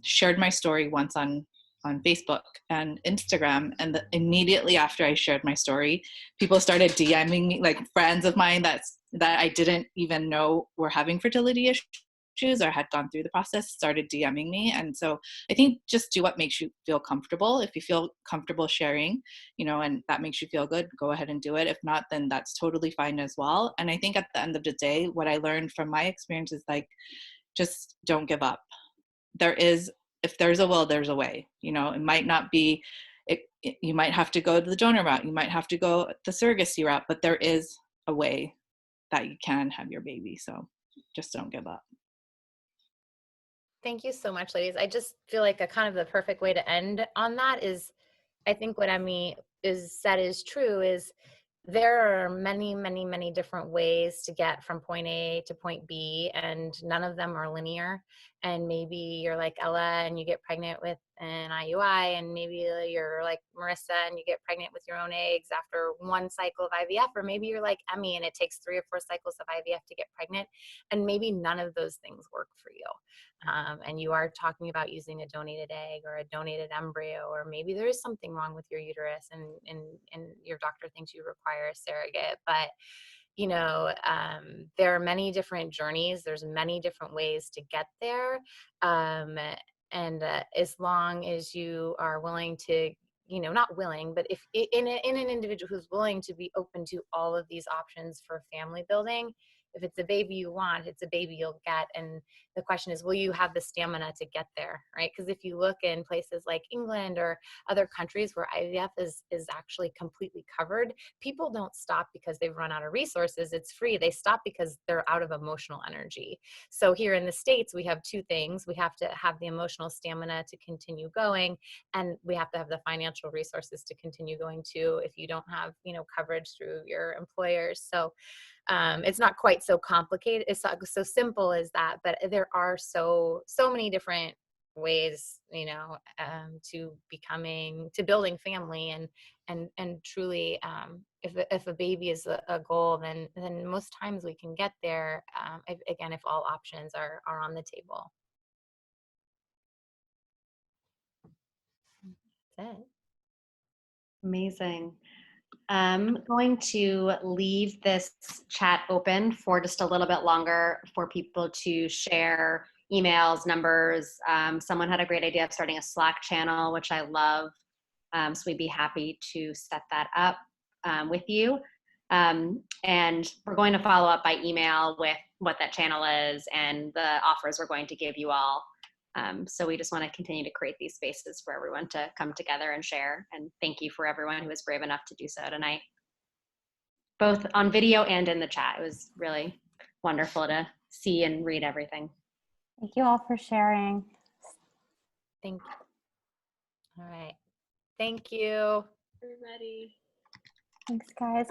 S5: shared my story once on Facebook and Instagram, and immediately after I shared my story, people started DMing me, like friends of mine that I didn't even know were having fertility issues or had gone through the process, started DMing me. And so I think just do what makes you feel comfortable. If you feel comfortable sharing, you know, and that makes you feel good, go ahead and do it. If not, then that's totally fine as well. And I think at the end of the day, what I learned from my experience is like, just don't give up. If there's a will, there's a way. You know, it might not be, you might have to go to the donor route, you might have to go the surrogacy route, but there is a way that you can have your baby. So just don't give up.
S2: Thank you so much, ladies. I just feel like a kind of the perfect way to end on that is, I think what Emmy said is true, is there are many, many, many different ways to get from point A to point B, and none of them are linear. And maybe you're like Ella and you get pregnant with an IUI, and maybe you're like Marissa and you get pregnant with your own eggs after 1 cycle of IVF, or maybe you're like Emmy and it takes 3 or 4 cycles of IVF to get pregnant, and maybe none of those things work for you. And you are talking about using a donated egg or a donated embryo, or maybe there is something wrong with your uterus and your doctor thinks you require a surrogate. But, you know, there are many different journeys. There's many different ways to get there. And as long as you are willing to, you know, not willing, but if in an individual who's willing to be open to all of these options for family building, if it's a baby you want, it's a baby you'll get. And the question is, will you have the stamina to get there, right? Because if you look in places like England or other countries where IVF is actually completely covered, people don't stop because they've run out of resources. It's free. They stop because they're out of emotional energy. So here in the States, we have 2 things. We have to have the emotional stamina to continue going, and we have to have the financial resources to continue going too, if you don't have, you know, coverage through your employers. So it's not quite so complicated. It's not so simple as that, but there are so many different ways, you know, to building family, and truly, if a baby is a goal, then most times we can get there. Again, if all options are on the table. That's it.
S1: Amazing. I'm going to leave this chat open for just a little bit longer for people to share emails, numbers. Someone had a great idea of starting a Slack channel, which I love. So we'd be happy to set that up with you. And we're going to follow up by email with what that channel is and the offers we're going to give you all. So we just want to continue to create these spaces for everyone to come together and share. And thank you for everyone who was brave enough to do so tonight, both on video and in the chat. It was really wonderful to see and read everything.
S7: Thank you all for sharing.
S2: Thank you. right. Thank you.
S4: Everybody.
S3: Thanks, guys.